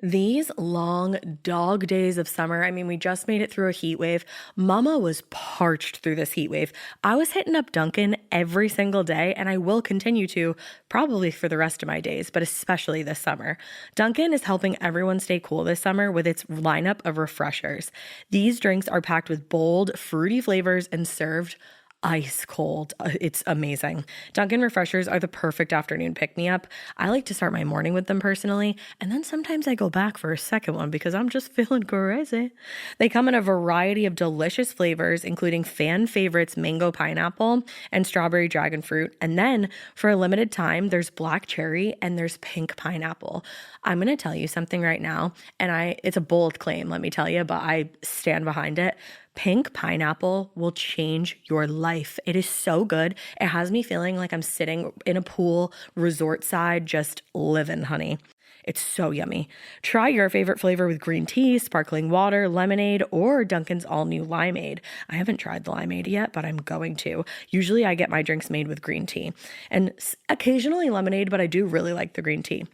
These long dog days of summer, I mean, we just made it through a heat wave. Mama was parched through this heat wave. I was hitting up Dunkin' every single day, and I will continue to probably for the rest of my days, but especially this summer. Dunkin' is helping everyone stay cool this summer with its lineup of refreshers. These drinks are packed with bold, fruity flavors and served ice cold. It's amazing. Dunkin' refreshers are the perfect afternoon pick-me-up. I like to start my morning with them personally, and then sometimes I go back for a second one because I'm just feeling crazy. They come in a variety of delicious flavors, including fan favorites mango pineapple and strawberry dragon fruit. And then for a limited time, there's black cherry and there's pink pineapple. I'm going to tell you something right now, and it's a bold claim, let me tell you, but I stand behind it. Pink pineapple will change your life. It is so good. It has me feeling like I'm sitting in a pool, resort side, just living, honey. It's so yummy. Try your favorite flavor with green tea, sparkling water, lemonade, or Dunkin's all-new limeade. I haven't tried the limeade yet, but I'm going to. Usually I get my drinks made with green tea and occasionally lemonade, but I do really like the green tea.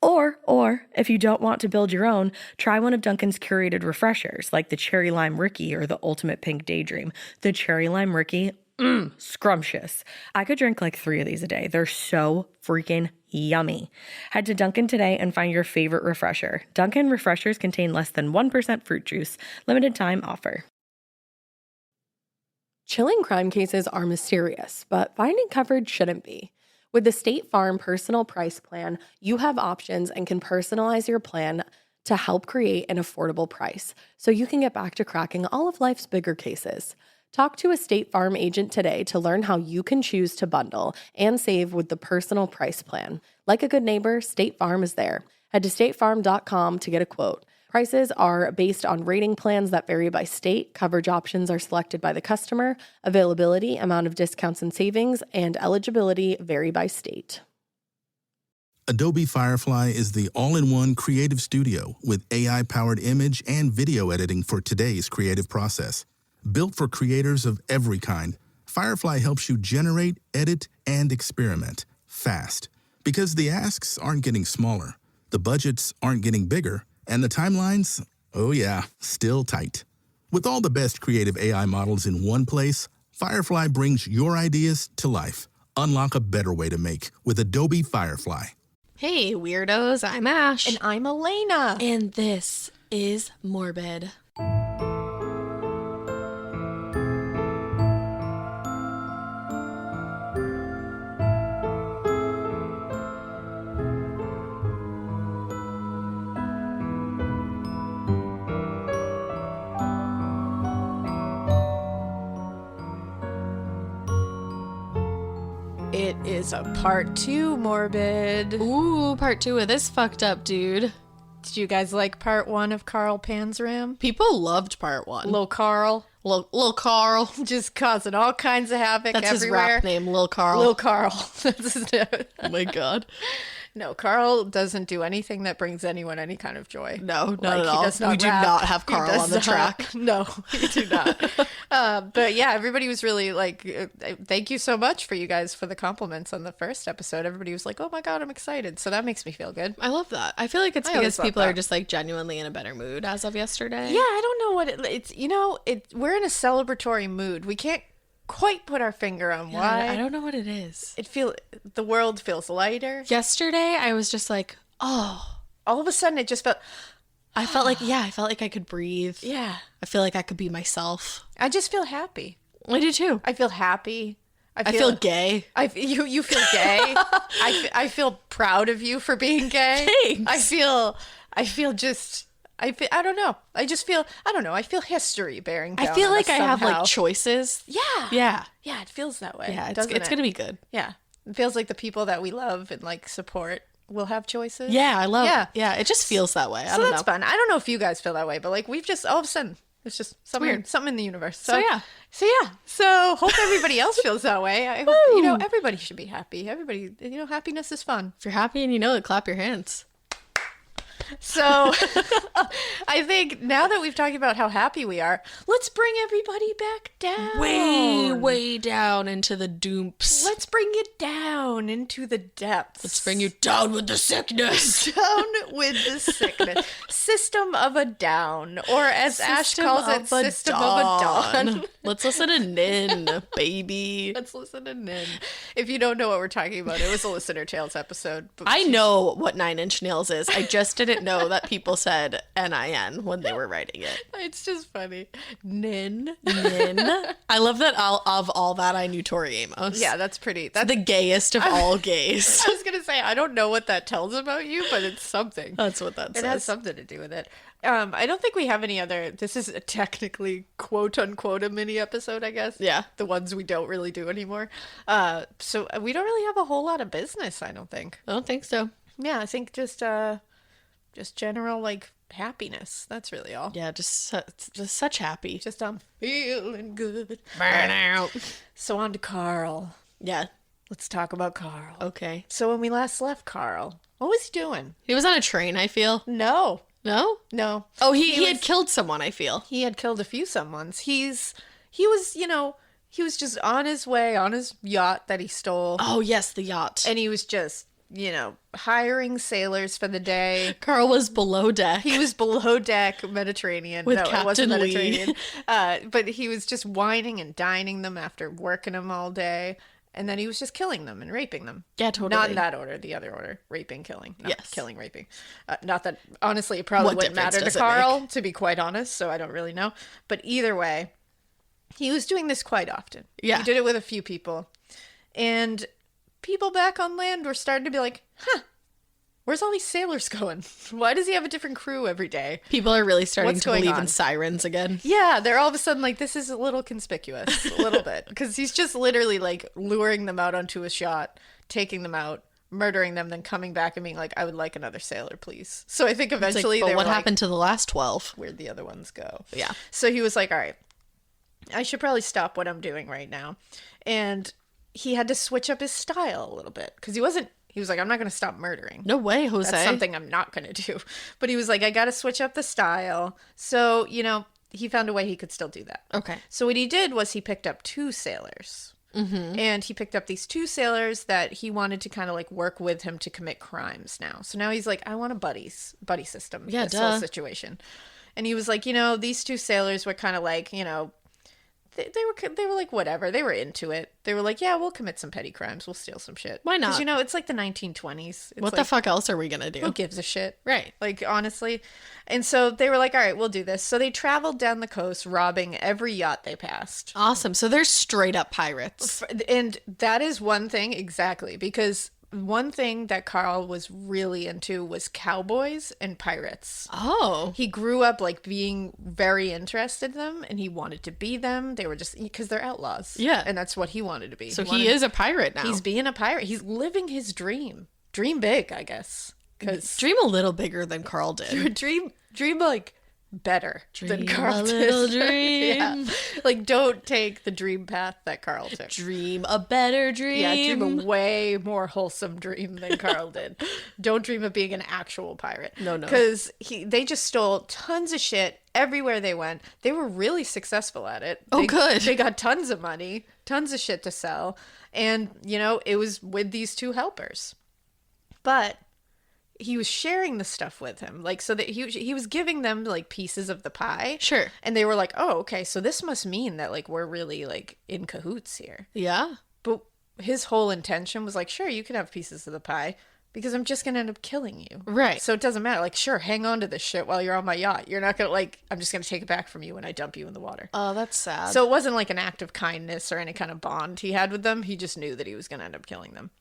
Or if you don't want to build your own, try one of Dunkin's curated refreshers like the Cherry Lime Ricky or the Ultimate Pink Daydream. The Cherry Lime Ricky, scrumptious. I could drink like 3 of these a day. They're so freaking yummy. Head to Dunkin' today and find your favorite refresher. Dunkin' refreshers contain less than 1% fruit juice. Limited time offer. Chilling crime cases are mysterious, but finding coverage shouldn't be. With the State Farm Personal Price Plan, you have options and can personalize your plan to help create an affordable price so you can get back to cracking all of life's bigger cases. Talk to a State Farm agent today to learn how you can choose to bundle and save with the Personal Price Plan. Like a good neighbor, State Farm is there. Head to statefarm.com to get a quote. Prices are based on rating plans that vary by state. Coverage options are selected by the customer. Availability, amount of discounts and savings, and eligibility vary by state. Adobe Firefly is the all-in-one creative studio with AI-powered image and video editing for today's creative process. Built for creators of every kind, Firefly helps you generate, edit, and experiment fast. Because the asks aren't getting smaller, the budgets aren't getting bigger, and the timelines, oh yeah, still tight. With all the best creative AI models in one place, Firefly brings your ideas to life. Unlock a better way to make with Adobe Firefly. Hey, weirdos, I'm Ash. And I'm Alaina. And this is Morbid. It is a part 2 Morbid. Ooh, part 2 of this fucked up dude. Did you guys like part 1 of Carl Panzram? People loved part 1. Lil Carl. Lil Carl. Just causing all kinds of havoc That's everywhere. his rap name, Lil Carl. Lil Carl. That's his name. Oh my god. No, Carl doesn't do anything that brings anyone any kind we not like, at all. He does not we do rap. not have Carl on the track. No, we do not. But yeah, everybody was really like, thank you so much for you guys for the compliments on the first episode. Everybody was like, oh my god, I'm excited. So that makes me feel good. I love that. I feel like it's because people are just like genuinely in a better mood as of yesterday. Yeah, I don't know what it's, we're in a celebratory mood. We can't quite put our finger on why. I don't know what it is. The world feels lighter. Yesterday, I was just like, oh. All of a sudden, it just felt... I felt like I could breathe. Yeah. I feel like I could be myself. I just feel happy. I do too. I feel happy. I feel gay. You feel gay. I feel proud of you for being gay. Thanks. I don't know. I don't know. I feel history bearing down I feel on like us I have somehow. like choices. Yeah. Yeah. Yeah, it feels that way. Yeah, it's going to be good. Yeah. It feels like the people that we love and like support will have choices. Yeah, I love it. Yeah, it just feels that way. I don't know. So that's fun. I don't know if you guys feel that way, but like we've just all of a sudden it's just something in the universe. So yeah. So hope everybody else feels that way. I hope, everybody should be happy. Everybody, happiness is fun. If you're happy and you know it, clap your hands. So I think now that we've talked about how happy we are, let's bring everybody back down. Way down into the dumps. Let's bring it down into the depths. Let's bring you down with the sickness. Down with the sickness. System of a Down. Or as Ash calls it, System of a Dawn. Let's listen to Nin, baby. Let's listen to Nin. If you don't know what we're talking about, it was a Listener Tales episode. But I know what 9 Inch Nails is. I just didn't know that people said Nin when they were writing it. It's just funny. Nin. I love that of all that I knew Tori Amos. Yeah, that's pretty. That's the gayest of all gays. I was going to say, I don't know what that tells about you, but it's something. That's what that says. It has something to do with it. I don't think we have any other. This is technically quote unquote a mini episode, I guess. Yeah. The ones we don't really do anymore. So we don't really have a whole lot of business, I don't think. I don't think so. Yeah, I think just general like happiness. That's really all. Yeah, just such happy. Just I'm feeling good. Burn out. So on to Carl. Yeah. Let's talk about Carl. Okay. So when we last left Carl, what was he doing? He was on a train, I feel. No. No? Oh, he had killed someone, I feel. He had killed a few someones. He was just on his way on his yacht that he stole. Oh, yes, the yacht. And he was just, hiring sailors for the day. Carl was below deck. He was below deck Mediterranean. With no, Captain it wasn't Mediterranean. Lee. But he was just whining and dining them after working them all day. And then he was just killing them and raping them. Yeah, totally. Not in that order, the other order. Raping, killing. Not yes. Killing, raping. Not that, honestly, it probably wouldn't matter to Carl, to be quite honest, so I don't really know. But either way, he was doing this quite often. Yeah. He did it with a few people. And people back on land were starting to be like, where's all these sailors going? Why does he have a different crew every day? People are really starting What's to going believe on? in sirens again. Yeah, they're all of a sudden like, this is a little conspicuous, a little bit. Because he's just literally like luring them out onto a yacht, taking them out, murdering them, then coming back and being like, I would like another sailor, please. So I think eventually but they what were happened to the last 12? Where'd the other ones go? Yeah. So he was like, all right, I should probably stop what I'm doing right now. And he had to switch up his style a little bit because he was like, I'm not going to stop murdering. No way, Jose. That's something I'm not going to do. But he was like, I got to switch up the style. So, he found a way he could still do that. Okay. So what he did was he picked up 2 sailors. Mm-hmm. And he picked up these 2 sailors that he wanted to kind of like work with him to commit crimes now. So now he's like, I want a buddy system. Yeah, this whole situation. And he was like, these 2 sailors were kind of like, they were like, whatever. They were into it. They were like, yeah, we'll commit some petty crimes. We'll steal some shit. Why not? Because, it's like the 1920s. What the fuck else are we going to do? Who gives a shit? Right. Like, honestly. And so they were like, all right, we'll do this. So they traveled down the coast, robbing every yacht they passed. Awesome. So they're straight up pirates. And that is one thing, exactly. Because one thing that Carl was really into was cowboys and pirates. Oh. He grew up like being very interested in them and he wanted to be them. They were just because they're outlaws. Yeah. And that's what he wanted to be. So he is a pirate now. He's being a pirate. He's living his dream. Dream big, I guess. Dream a little bigger than Carl did. Dream like better than Carl a did. little dream. Yeah. Like, don't take the dream path that Carl took. Dream a better dream. Yeah, dream a way more wholesome dream than Carl did. Don't dream of being an actual pirate. No. Because they just stole tons of shit everywhere they went. They were really successful at it. Good. They got tons of money, tons of shit to sell. And, it was with these 2 helpers. But he was sharing the stuff with him, like, so that he was giving them like pieces of the pie. Sure. And they were like, oh, okay, so this must mean that like we're really like in cahoots here. Yeah. But his whole intention was like, sure, you can have pieces of the pie because I'm just gonna end up killing you. Right. So it doesn't matter. Like, sure, hang on to this shit while you're on my yacht. You're not gonna I'm just gonna take it back from you when I dump you in the water. Oh, that's sad. So it wasn't like an act of kindness or any kind of bond he had with them. He just knew that he was gonna end up killing them.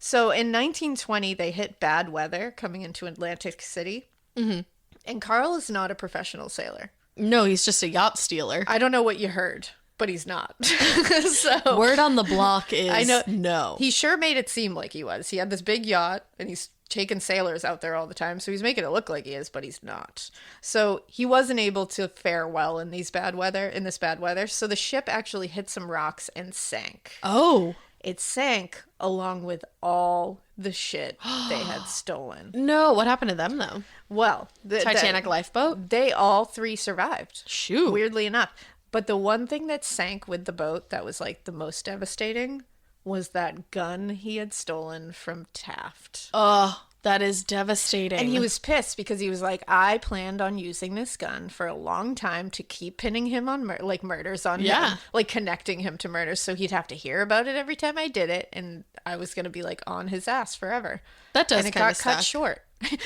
So in 1920, they hit bad weather coming into Atlantic City. Mm-hmm. And Carl is not a professional sailor. No, he's just a yacht stealer. I don't know what you heard, but he's not. So word on the block is I know, no. He sure made it seem like he was. He had this big yacht, and he's taking sailors out there all the time. So he's making it look like he is, but he's not. So he wasn't able to fare well in this bad weather. So the ship actually hit some rocks and sank. Oh. It sank along with all the shit they had stolen. No, what happened to them though? Well, Titanic lifeboat? they all three survived. Shoot. Weirdly enough. But the one thing that sank with the boat that was like the most devastating was that gun he had stolen from Taft. Oh, that is devastating. And he was pissed because he was like, I planned on using this gun for a long time to keep pinning him on murders on him, like connecting him to murders, so he'd have to hear about it every time I did it, and I was going to be like on his ass forever. That does and it kind got of cut suck. short.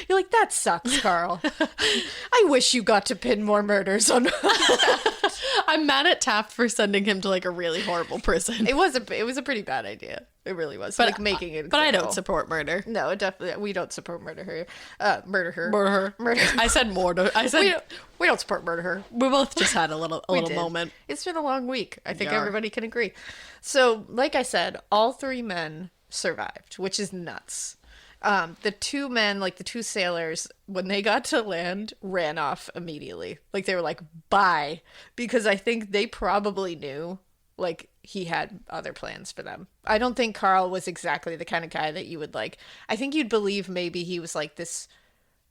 You're like, that sucks, Carl. I wish you got to pin more murders on. I'm mad at Taft for sending him to like a really horrible prison. It was a pretty bad idea. It really was. But like making it. But I don't support murder. No, definitely we don't support murder her. Murder. I said murder. I said we don't support murder her. we both just had a little did. moment. It's been a long week. I think Yeah. everybody can agree. So, like I said, all three men survived, which is nuts. The two men, like the two sailors, when they got to land, ran off immediately. Like they were like, bye. Because I think they probably knew like he had other plans for them. I don't think Carl was exactly the kind of guy that you would like. I think you'd believe maybe he was like this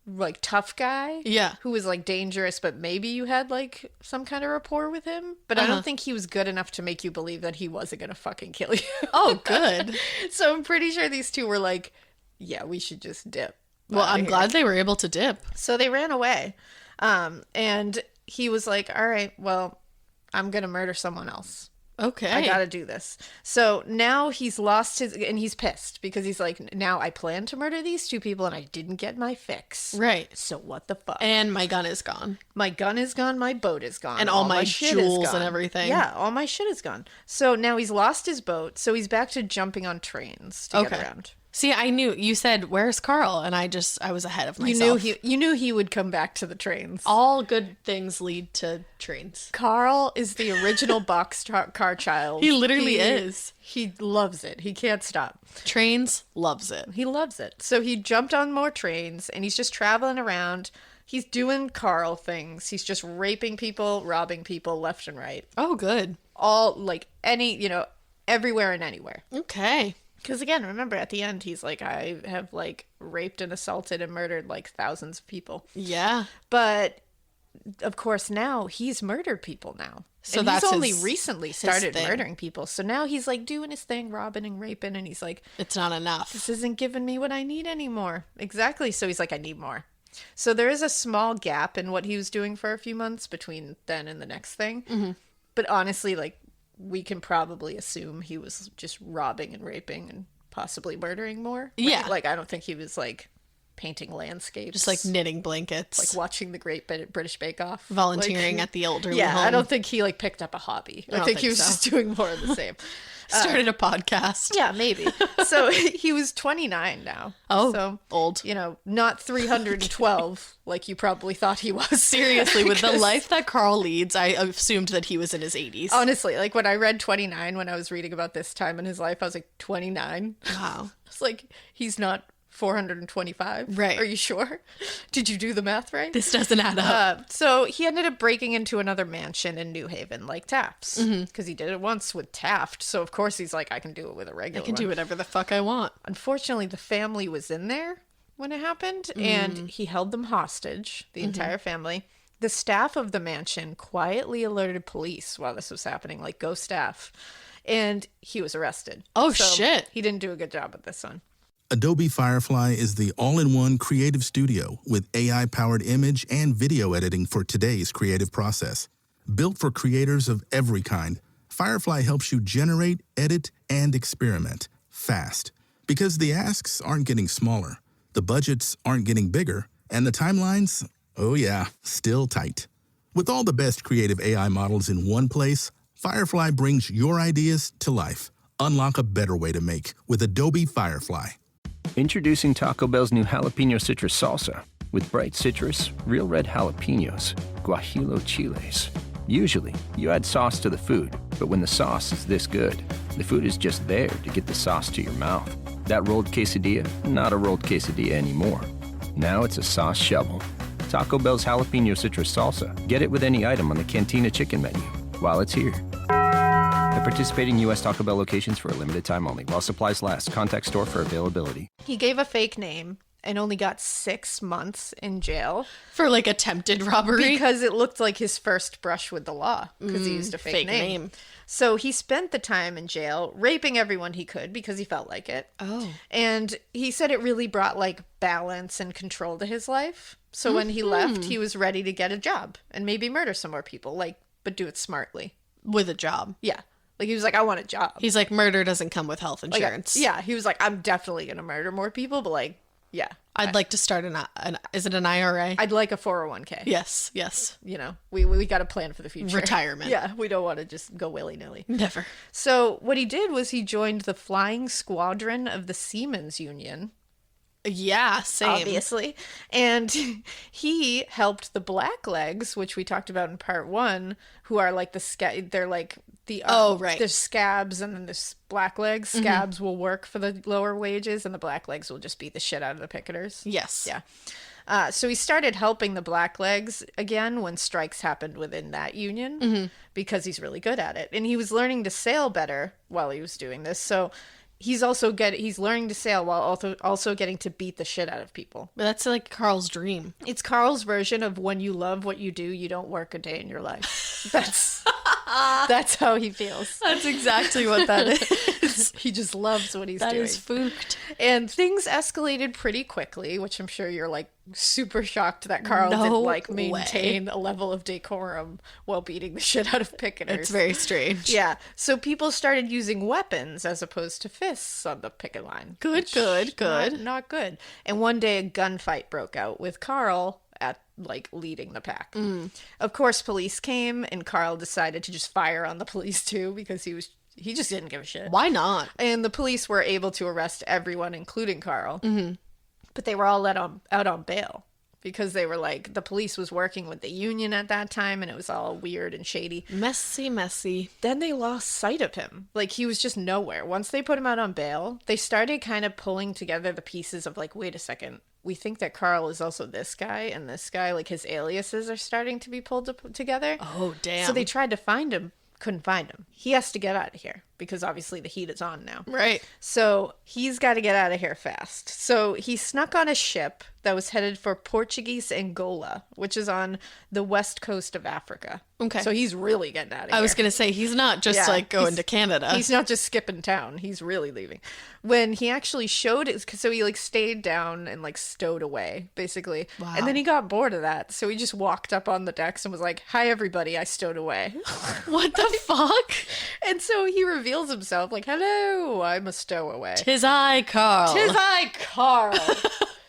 like tough guy. Yeah. Who was like dangerous, but maybe you had like some kind of rapport with him. But I don't think he was good enough to make you believe that he wasn't going to fucking kill you. Oh, good. So I'm pretty sure these two were like, yeah, we should just dip. Well, I'm glad they were able to dip. So they ran away. And he was like, all right, well, I'm going to murder someone else. Okay. I got to do this. So now he's lost his, and he's pissed because he's like, now I plan to murder these two people and I didn't get my fix. Right. So what the fuck? And my gun is gone. My gun is gone, my boat is gone. And all my shit is jewels gone. and everything. Yeah, all my shit is gone. So now he's lost his boat, so he's back to jumping on trains to get around. See, I knew you said, "Where's Carl?" and I was ahead of myself. You knew he would come back to the trains. All good things lead to trains. Carl is the original boxcar child. He literally is. He loves it. He can't stop. Trains, loves it. He loves it. So he jumped on more trains and he's just traveling around. He's doing Carl things. He's just raping people, robbing people left and right. Oh, good. All like everywhere and anywhere. Okay. Because again, remember at the end, he's like, I have like raped and assaulted and murdered like thousands of people. Yeah. But of course now he's murdered people now. So and that's he's only his- recently started thing. murdering people. So now he's like doing his thing, robbing and raping. And he's like, It's not enough. this isn't giving me what I need anymore. Exactly. So he's like, I need more. So there is a small gap in what he was doing for a few months between then and the next thing. Mm-hmm. But honestly, like, we can probably assume he was just robbing and raping and possibly murdering more. Yeah. Like I don't think he was like painting landscapes. Just like knitting blankets. like watching the Great British Bake Off. volunteering Like, at the elderly yeah, home. I don't think he like picked up a hobby. I don't think he think was so. just doing more of the same. Started a podcast. Yeah, maybe. So he was 29 now. Oh, so old. Not 312 like you probably thought he was. Seriously, with the Because life that Carl leads, I assumed that he was in his 80s. honestly, like when I read 29 when I was reading about this time in his life, I was like 29. Wow. It's like he's not 425. Right. Are you sure? Did you do the math right? This doesn't add up. So he ended up breaking into another mansion in New Haven, like Taft's, because he did it once with Taft. So of course he's like, I can do it with a regular I can one. do whatever the fuck I want. Unfortunately, the family was in there when it happened, and he held them hostage, the entire family. The staff of the mansion quietly alerted police while this was happening, like go staff, and he was arrested. Oh, So shit. He didn't do a good job at this one. Adobe Firefly is the all-in-one creative studio with AI-powered image and video editing for today's creative process. Built for creators of every kind, Firefly helps you generate, edit, and experiment fast. Because the asks aren't getting smaller, the budgets aren't getting bigger, and the timelines, oh yeah, still tight. With all the best creative AI models in one place, Firefly brings your ideas to life. Unlock a better way to make with Adobe Firefly. Introducing Taco Bell's new jalapeno citrus salsa. With bright citrus, real red jalapenos, guajillo chiles. Usually, you add sauce to the food, but when the sauce is this good, the food is just there to get the sauce to your mouth. That rolled quesadilla, not a rolled quesadilla anymore. Now it's a sauce shovel. Taco Bell's jalapeno citrus salsa. Get it with any item on the Cantina chicken menu while it's here. At participating U.S. Taco Bell locations for a limited time only. While supplies last. Contact store for availability. He gave a fake name and only got 6 months in jail For like attempted robbery. because it looked like his first brush with the law because he used a fake name. So he spent the time in jail raping everyone he could because he felt like it. Oh. And he said it really brought like balance and control to his life. So when he left, he was ready to get a job and maybe murder some more people, like, but do it smartly. With a job. Yeah. Like he was like, I want a job. He's like, murder doesn't come with health Like, insurance. yeah. He was like, I'm definitely going to murder more people, but like, yeah. I'd like to start is it an IRA? I'd like a 401k. Yes, yes. You know, we got to plan for the future. Retirement. Yeah, we don't want to just go willy-nilly. Never. So what he did was he joined the Flying Squadron of the Seamen's Union, Yeah, same. obviously. And he helped the Blacklegs, which we talked about in part 1, who are like they're like the Oh, right. There's scabs and then there's Blacklegs. Scabs will work for the lower wages and the Blacklegs will just beat the shit out of the picketers. Yes. Yeah. So he started helping the Blacklegs again when strikes happened within that union because he's really good at it. And he was learning to sail better while he was doing this. So he's learning to sail while also getting to beat the shit out of people. But that's like Carl's dream. It's Carl's version of when you love what you do, you don't work a day in your life. That's how he feels. That's exactly what that is. He just loves what he's That doing. is fooked. And things escalated pretty quickly, which I'm sure you're like super shocked that Carl No didn't like way. maintain a level of decorum while beating the shit out of picketers. It's very strange. Yeah. So people started using weapons as opposed to fists on the picket line. Good, which good, good. Not good. And one day a gunfight broke out with Carl at like leading the pack. Of course, police came and Carl decided to just fire on the police too because he just didn't give a shit. Why not? And the police were able to arrest everyone, including Carl. But they were all out on bail because they were like, the police was working with the union at that time and it was all weird and shady. Messy, messy. Then they lost sight of him. Like, he was just nowhere. Once they put him out on bail, they started kind of pulling together the pieces of like, wait a second. We think that Carl is also this guy and this guy. Like, his aliases are starting to be pulled together. Oh, damn. So they tried to find him, couldn't find him. He has to get out of here because obviously the heat is on now. Right. So he's got to get out of here fast. So he snuck on a ship that was headed for Portuguese Angola, which is on the west coast of Africa. Okay. So he's really getting out of here. I was going to say, he's not just Yeah, like going he's- to Canada. He's not just skipping town. He's really leaving. When he actually showed it, so he like stayed down and like stowed away, basically. Wow. And then he got bored of that. So he just walked up on the decks and was like, hi, everybody, I stowed away. What the fuck? And so he reveals himself like, hello, I'm a stowaway. Tis I, Carl. Tis I, Carl.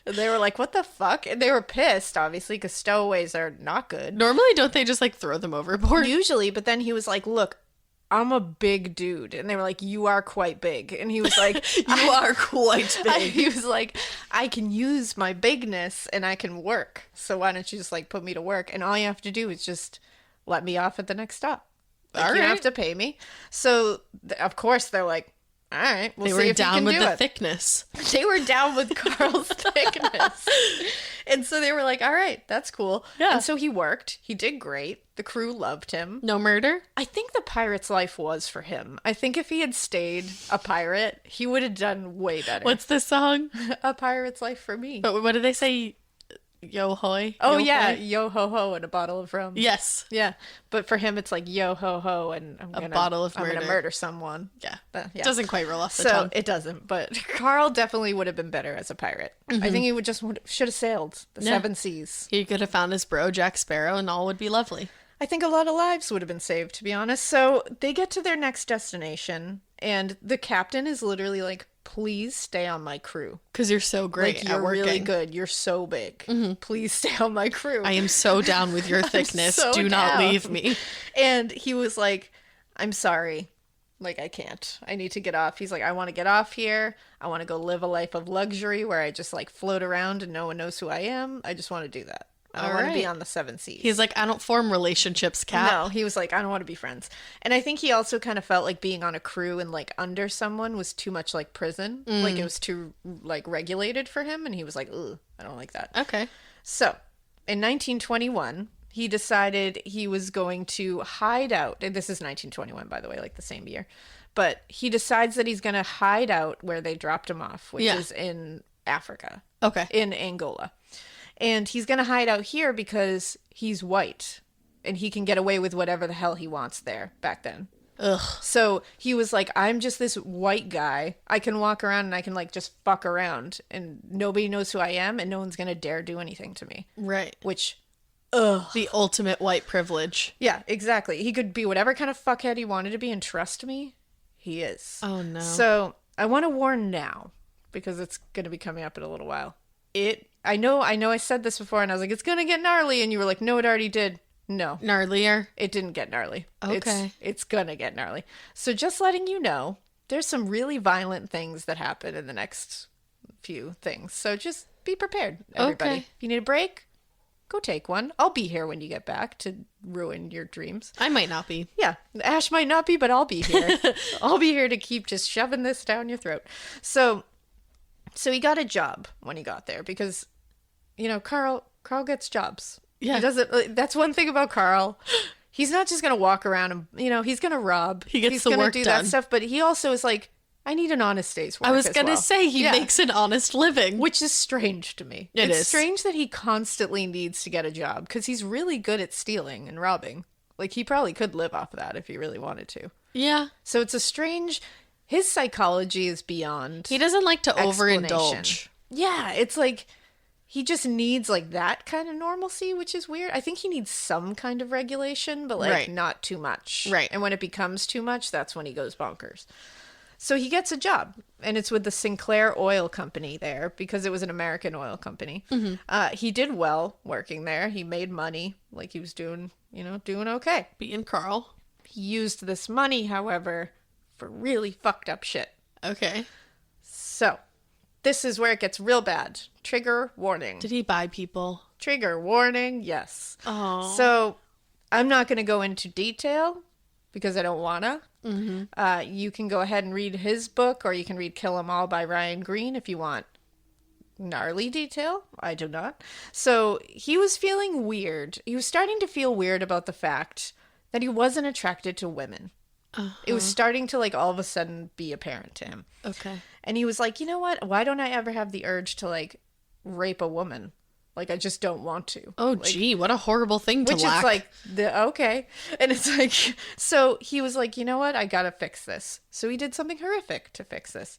And they were like, what the fuck? And they were pissed, obviously, because stowaways are not good. Normally, don't they just like throw them overboard? Usually, but then he was like, look, I'm a big dude. And they were like, you are quite big. And he was like, You are quite big. he was like, I can use my bigness and I can work. So why don't you just like put me to work? And all you have to do is just let me off at the next stop. Like, All you don't right. have to pay me. So, of course, they're like, all right, we'll They see were if you down can with do the it. thickness. They were down with Carl's thickness. And so they were like, all right, that's cool. Yeah. And so he worked. He did great. The crew loved him. No murder? I think the pirate's life was for him. I think if he had stayed a pirate, he would have done way better. What's the song? A pirate's life for me? But what do they say? Yo hoy? Oh, Yo yeah. hoy? Yo ho ho and a bottle of rum. Yes. Yeah. But for him, it's like yo ho ho and bottle of I'm murder. gonna murder someone. Yeah. Yeah. Doesn't quite roll off the So tongue. it doesn't, but Carl definitely would have been better as a pirate. I think he should have sailed the Yeah. 7 seas. He could have found his bro, Jack Sparrow, and all would be lovely. I think a lot of lives would have been saved, to be honest. So they get to their next destination, and the captain is literally like, please stay on my crew. Because you're so great Like, at you're working. really good. You're so big. Please stay on my crew. I am so down with your thickness. so Do not down. leave me. And he was like, I'm sorry. Like, I can't. I need to get off. He's like, I want to get off here. I want to go live a life of luxury where I just like float around and no one knows who I am. I just want to do that. I don't want to be Alright. on the 7 seas. He's like, I don't form relationships, Cap. No, he was like, I don't want to be friends. And I think he also kind of felt like being on a crew and like under someone was too much like prison. Like it was too like regulated for him. And he was like, ugh, I don't like that. Okay. So in 1921, he decided he was going to hide out. And this is 1921, by the way, like the same year. But he decides that he's going to hide out where they dropped him off, which is in Africa. Okay. In Angola. And he's going to hide out here because he's white. And he can get away with whatever the hell he wants there back then. Ugh. So he was like, I'm just this white guy. I can walk around and I can like just fuck around. And nobody knows who I am. And no one's going to dare do anything to me. Right. Which... The ultimate white privilege. Yeah, exactly. He could be whatever kind of fuckhead he wanted to be, and trust me, he is. Oh, no. So I want to warn now, because it's going to be coming up in a little while. I know I said this before, and I was like, it's going to get gnarly, and you were like, no, it already did. No. Gnarlier? It didn't get gnarly. Okay. It's going to get gnarly. So just letting you know, there's some really violent things that happen in the next few things. So just be prepared, everybody. Okay. If you need a break, go take one. I'll be here when you get back to ruin your dreams. I might not be. Yeah, Ash might not be, but I'll be here. I'll be here to keep just shoving this down your throat. So he got a job when he got there because, you know, Carl gets jobs. Yeah. He doesn't. That's one thing about Carl. He's not just gonna walk around and, you know, he's gonna rob. He gets he's the gonna work do done. that stuff, but he also is like, I need an honest day's work. I was as going to well. say he Yeah. makes an honest living. Which is strange to me. It It's is. strange that he constantly needs to get a job because he's really good at stealing and robbing. Like, he probably could live off of that if he really wanted to. Yeah. So it's a strange... His psychology is beyond... He doesn't like to explanation. overindulge. Yeah, it's like... He just needs, like, that kind of normalcy, which is weird. I think he needs some kind of regulation, but, like, Right. not too much. Right. And when it becomes too much, that's when he goes bonkers. So he gets a job, and it's with the Sinclair Oil Company there, because it was an American oil company. Mm-hmm. He did well working there. He made money, like he was doing okay. Being Carl. He used this money, however, for really fucked up shit. Okay. So, this is where it gets real bad. Trigger warning. Did he buy people? Trigger warning, yes. Oh. So, I'm not going to go into detail, because I don't want to. Mm-hmm. You can go ahead and read his book, or you can read Kill 'Em All by Ryan Green if you want gnarly detail. I do not. So he was feeling weird. He was starting to feel weird about the fact that he wasn't attracted to women. It was starting to, like, all of a sudden be apparent to him. Okay. And he was like, you know what? Why don't I ever have the urge to, like, rape a woman? Like, I just don't want to. Oh, like, gee, what a horrible thing to which lack. is like, okay. And it's like, so he was like, you know what? I gotta fix this. So he did something horrific to fix this.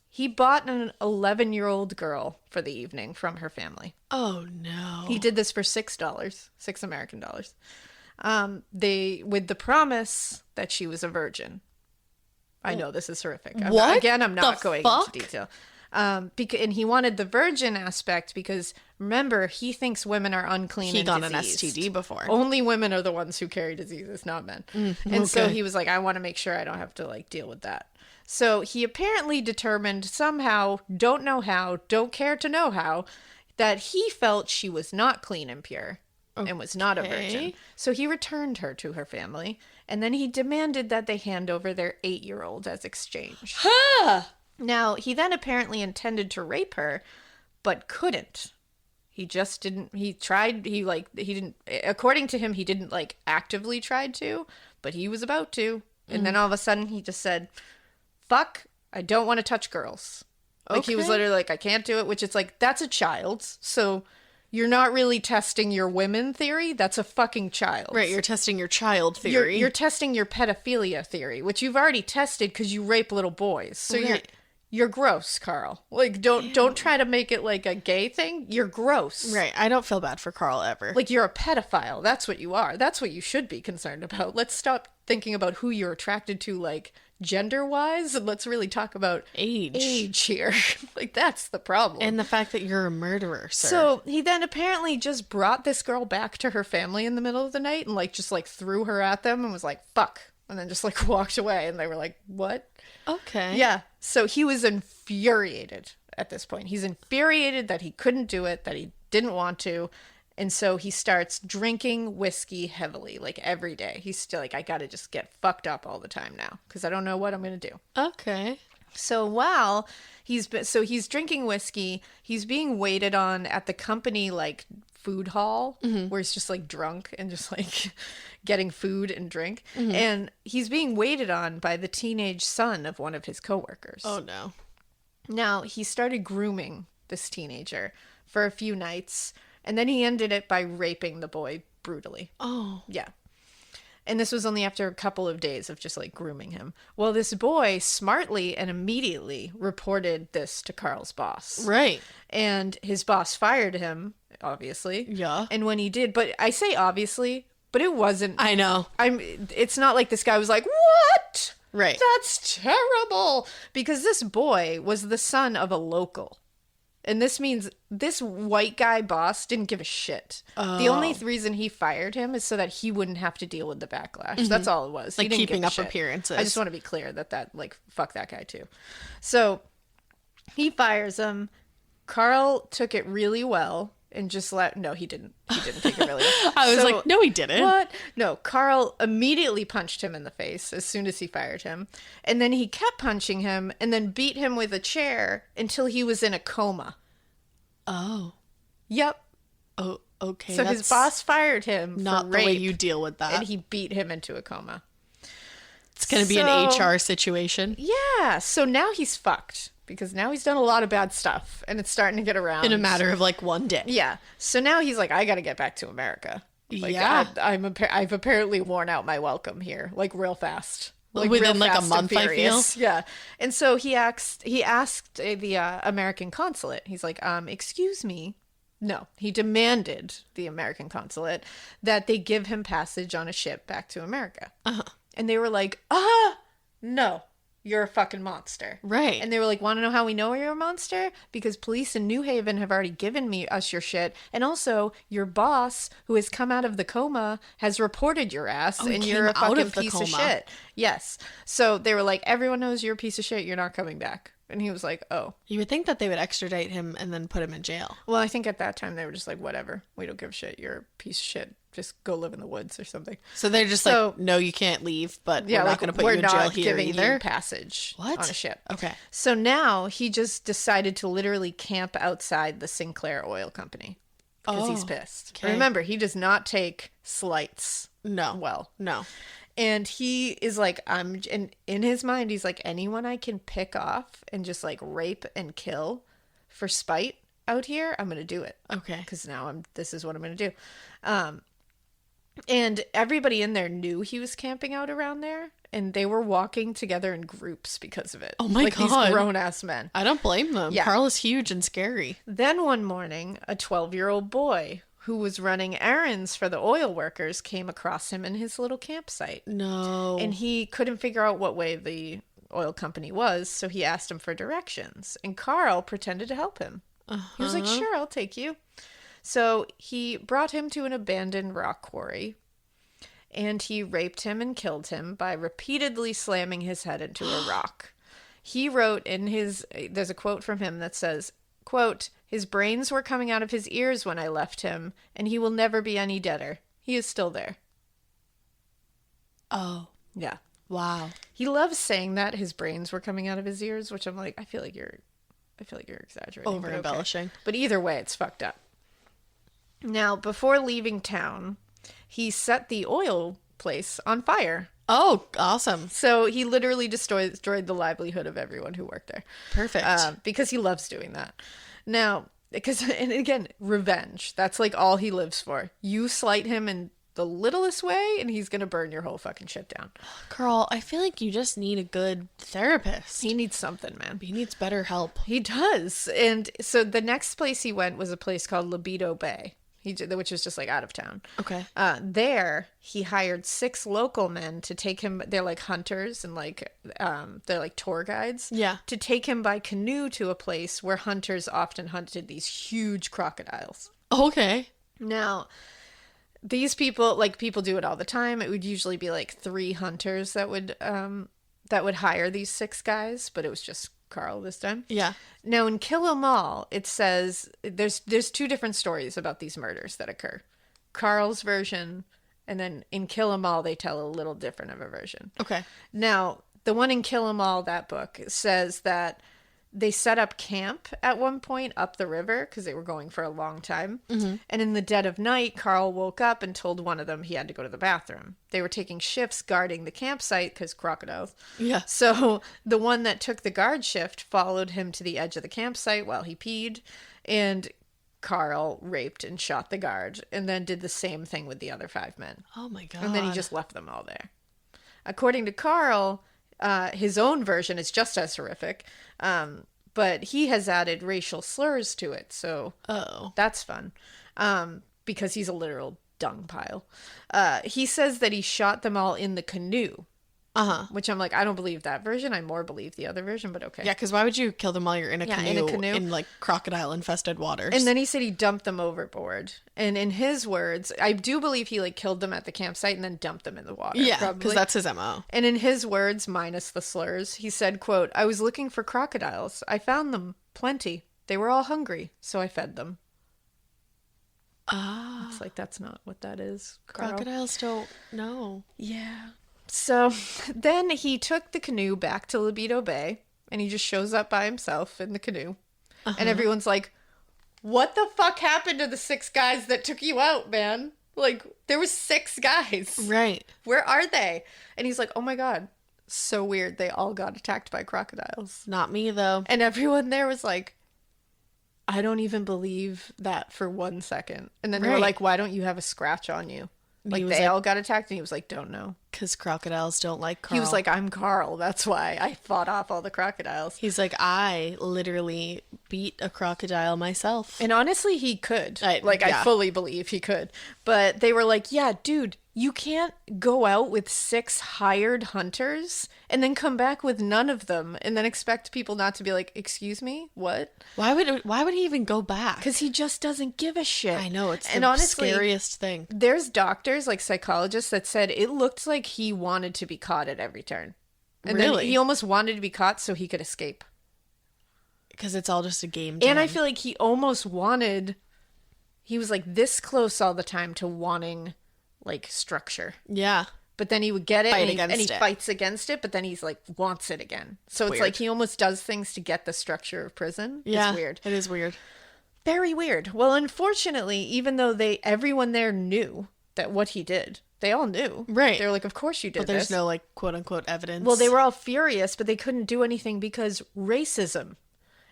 He bought an 11-year-old girl for the evening from her family. Oh, no. He did this for $6, $6 American dollars. With the promise that she was a virgin. I know this is horrific. What I'm not the going fuck? into detail. And he wanted the virgin aspect because, remember, he thinks women are unclean He and got an diseased. STD before. Only women are the ones who carry diseases, not men. And so okay. he was like, I want to make sure I don't have to, like, deal with that. So he apparently determined somehow, don't know how, don't care to know how, that he felt she was not clean and pure and was not a virgin. Okay. So he returned her to her family, and then he demanded that they hand over their 8-year-old as exchange. Now, he then apparently intended to rape her, but couldn't. He just didn't, he tried, he didn't, according to him, he didn't, like, actively try to, but he was about to. And then all of a sudden he just said, fuck, I don't want to touch girls. Like, he was Okay. literally like, I can't do it, which it's like, that's a child. So you're not really testing your women theory. That's a fucking child. Right, you're testing your child theory. You're testing your pedophilia theory, which you've already tested because you rape little boys. So Right. you're gross, Carl. Like, don't try to make it like a gay thing. You're gross. Right, I don't feel bad for Carl ever. Like, you're a pedophile. That's what you are. That's what you should be concerned about. Let's stop thinking about who you're attracted to, like, gender-wise, and let's really talk about age here. Like, that's the problem. And the fact that you're a murderer, sir. So he then apparently just brought this girl back to her family in the middle of the night and, like, just, like, threw her at them and was like, fuck. And then just, like, walked away. And they were like, what? Okay. Yeah. So he was infuriated at this point. He's infuriated that he couldn't do it, that he didn't want to. And so he starts drinking whiskey heavily, like, every day. He's still like, I gotta just get fucked up all the time now because I don't know what I'm gonna do. Okay. So while he's drinking whiskey, he's being waited on at the company, like, food hall where he's just like drunk and just like getting food and drink. And he's being waited on by the teenage son of one of his coworkers. Oh, no. Now, he started grooming this teenager for a few nights, and then he ended it by raping the boy brutally. Oh. Yeah. And this was only after a couple of days of just like grooming him. Well, this boy smartly and immediately reported this to Carl's boss. Right. And his boss fired him, obviously. Yeah. And when he did, but I say obviously, but it wasn't. I know. It's not like this guy was like, "What? Right. That's terrible." Because this boy was the son of a local. And this means this white guy boss didn't give a shit. The only reason he fired him is so that he wouldn't have to deal with the backlash. That's all it was. Like he didn't keeping give a up shit. appearances. I just want to be clear that like, fuck that guy too. So he fires him. Carl took it really well and just no, he didn't. He didn't take it really well. I was So- like, no, he didn't. What? No, Carl immediately punched him in the face as soon as he fired him. And then he kept punching him and then beat him with a chair until he was in a coma. Oh. Yep. Oh, okay. So his boss fired him not for the way rape, you deal with that. and he beat him into a coma. It's going to be an HR situation. Yeah. So now he's fucked because now he's done a lot of bad stuff and it's starting to get around. In a matter of like one day. Yeah. So now he's like, I got to get back to America. Like, Yeah. I've apparently worn out my welcome here, like real fast. Like Within, real like, a fast and month, I feel. furious. Yeah. And so he asked the American consulate. He's like, excuse me. No, he demanded the American consulate that they give him passage on a ship back to America. And they were like, no, you're a fucking monster. Right. And they were like, want to know how we know you're a monster? Because police in New Haven have already given us your shit. And also, your boss, who has come out of the coma, has reported your ass, he and you're a came out fucking of the piece of coma. shit. Yes. So they were like, everyone knows you're a piece of shit. You're not coming back. And he was like, oh. You would think that they would extradite him and then put him in jail. Well, I think at that time they were just like, whatever. We don't give a shit. You're a piece of shit. Just go live in the woods or something. So they're just So- like, no, you can't leave, but Yeah, we're not like, going to put we're you in jail not here giving either. you passage What? on a ship. Okay. So now he just decided to literally camp outside the Sinclair Oil Company because he's pissed. okay. Remember, he does not take slights. No. Well. No. And he is like, and in his mind, he's like, anyone I can pick off and just like rape and kill for spite out here, I'm going to do it. Okay. Because now this is what I'm going to do. And everybody in there knew he was camping out around there, and they were walking together in groups because of it. Oh my like God. These grown-ass men. I don't blame them. Yeah. Carl is huge and scary. Then one morning, a 12-year-old boy who was running errands for the oil workers came across him in his little campsite. No. And he couldn't figure out what way the oil company was, so he asked him for directions. And Carl pretended to help him. He was like, sure, I'll take you. So he brought him to an abandoned rock quarry, and he raped him and killed him by repeatedly slamming his head into a rock. He wrote there's a quote from him that says, quote, his brains were coming out of his ears when I left him, and he will never be any deader. He is still there. Oh. Yeah. Wow. He loves saying that his brains were coming out of his ears, which I'm like, I feel like you're exaggerating. Over embellishing. But either way, it's fucked up. Now, before leaving town, he set the oil place on fire. Oh, awesome. So he literally destroyed the livelihood of everyone who worked there. Perfect. Because he loves doing that. Now, and again, revenge. That's like all he lives for. You slight him in the littlest way, and he's going to burn your whole fucking shit down. Carl, I feel like you just need a good therapist. He needs something, man. He needs better help. He does. And so the next place he went was a place called Libido Bay, which is just like out of town. Okay. There, he hired 6 local men to take him. They're like hunters and like they're like tour guides. Yeah. To take him by canoe to a place where hunters often hunted these huge crocodiles. Okay. Now, these people do it all the time. It would usually be like 3 hunters that would hire these 6 guys, but it was just Carl this time. Yeah. Now in Kill 'Em All, it says there's 2 different stories about these murders that occur. Carl's version, and then in Kill 'Em All, they tell a little different of a version. Okay. Now, the one in Kill 'Em All, that book, says that They set up camp at one point up the river because they were going for a long time. And in the dead of night, Carl woke up and told one of them he had to go to the bathroom. They were taking shifts guarding the campsite because crocodiles. Yeah. So the one that took the guard shift followed him to the edge of the campsite while he peed. And Carl raped and shot the guard and then did the same thing with the other 5 men. Oh my God. And then he just left them all there. According to Carl, his own version is just as horrific, but he has added racial slurs to it, so that's fun, because he's a literal dung pile. He says that he shot them all in the canoe, which I'm like, I don't believe that version. I more believe the other version, but okay. Yeah, because why would you kill them while you're in a canoe in like crocodile-infested waters? And then he said he dumped them overboard. And in his words, I do believe he like killed them at the campsite and then dumped them in the water. Yeah, because that's his MO. And in his words, minus the slurs, he said, quote, "I was looking for crocodiles. I found them. Plenty. They were all hungry, so I fed them." It's like, that's not what that is, Carl. Crocodiles don't know. Yeah. So then he took the canoe back to Libido Bay, and he just shows up by himself in the canoe. And everyone's like, what the fuck happened to the 6 guys that took you out, man? Like, there was 6 guys. Right. Where are they? And he's like, oh my God, so weird. They all got attacked by crocodiles. Not me, though. And everyone there was like, I don't even believe that for 1 second. And then they were like, why don't you have a scratch on you? Like, they all got attacked, and he was like, don't know. Because crocodiles don't like Carl. He was like, I'm Carl. That's why I fought off all the crocodiles. He's like, I literally beat a crocodile myself. And honestly, he could. I yeah. fully believe he could. But they were like, yeah, dude, you can't go out with 6 hired hunters and then come back with none of them and then expect people not to be like, excuse me, what? Why would he even go back? Because he just doesn't give a shit. I know, it's and the honestly, scariest thing. There's doctors, like psychologists, that said it looked like he wanted to be caught at every turn. And really? then he almost wanted to be caught so he could escape. Because it's all just a game. And I feel like he almost wanted, he was like this close all the time to wanting like structure. Yeah. But then he would get it and he it. fights against it, but then he's like wants it again. So it's like he almost does things to get the structure of prison. Yeah. It's weird. It is weird. Very weird. Well, unfortunately, even though everyone there knew that what he did, they all knew. Right. They were like, of course you did But there's this. no like quote unquote evidence. Well, they were all furious, but they couldn't do anything because racism.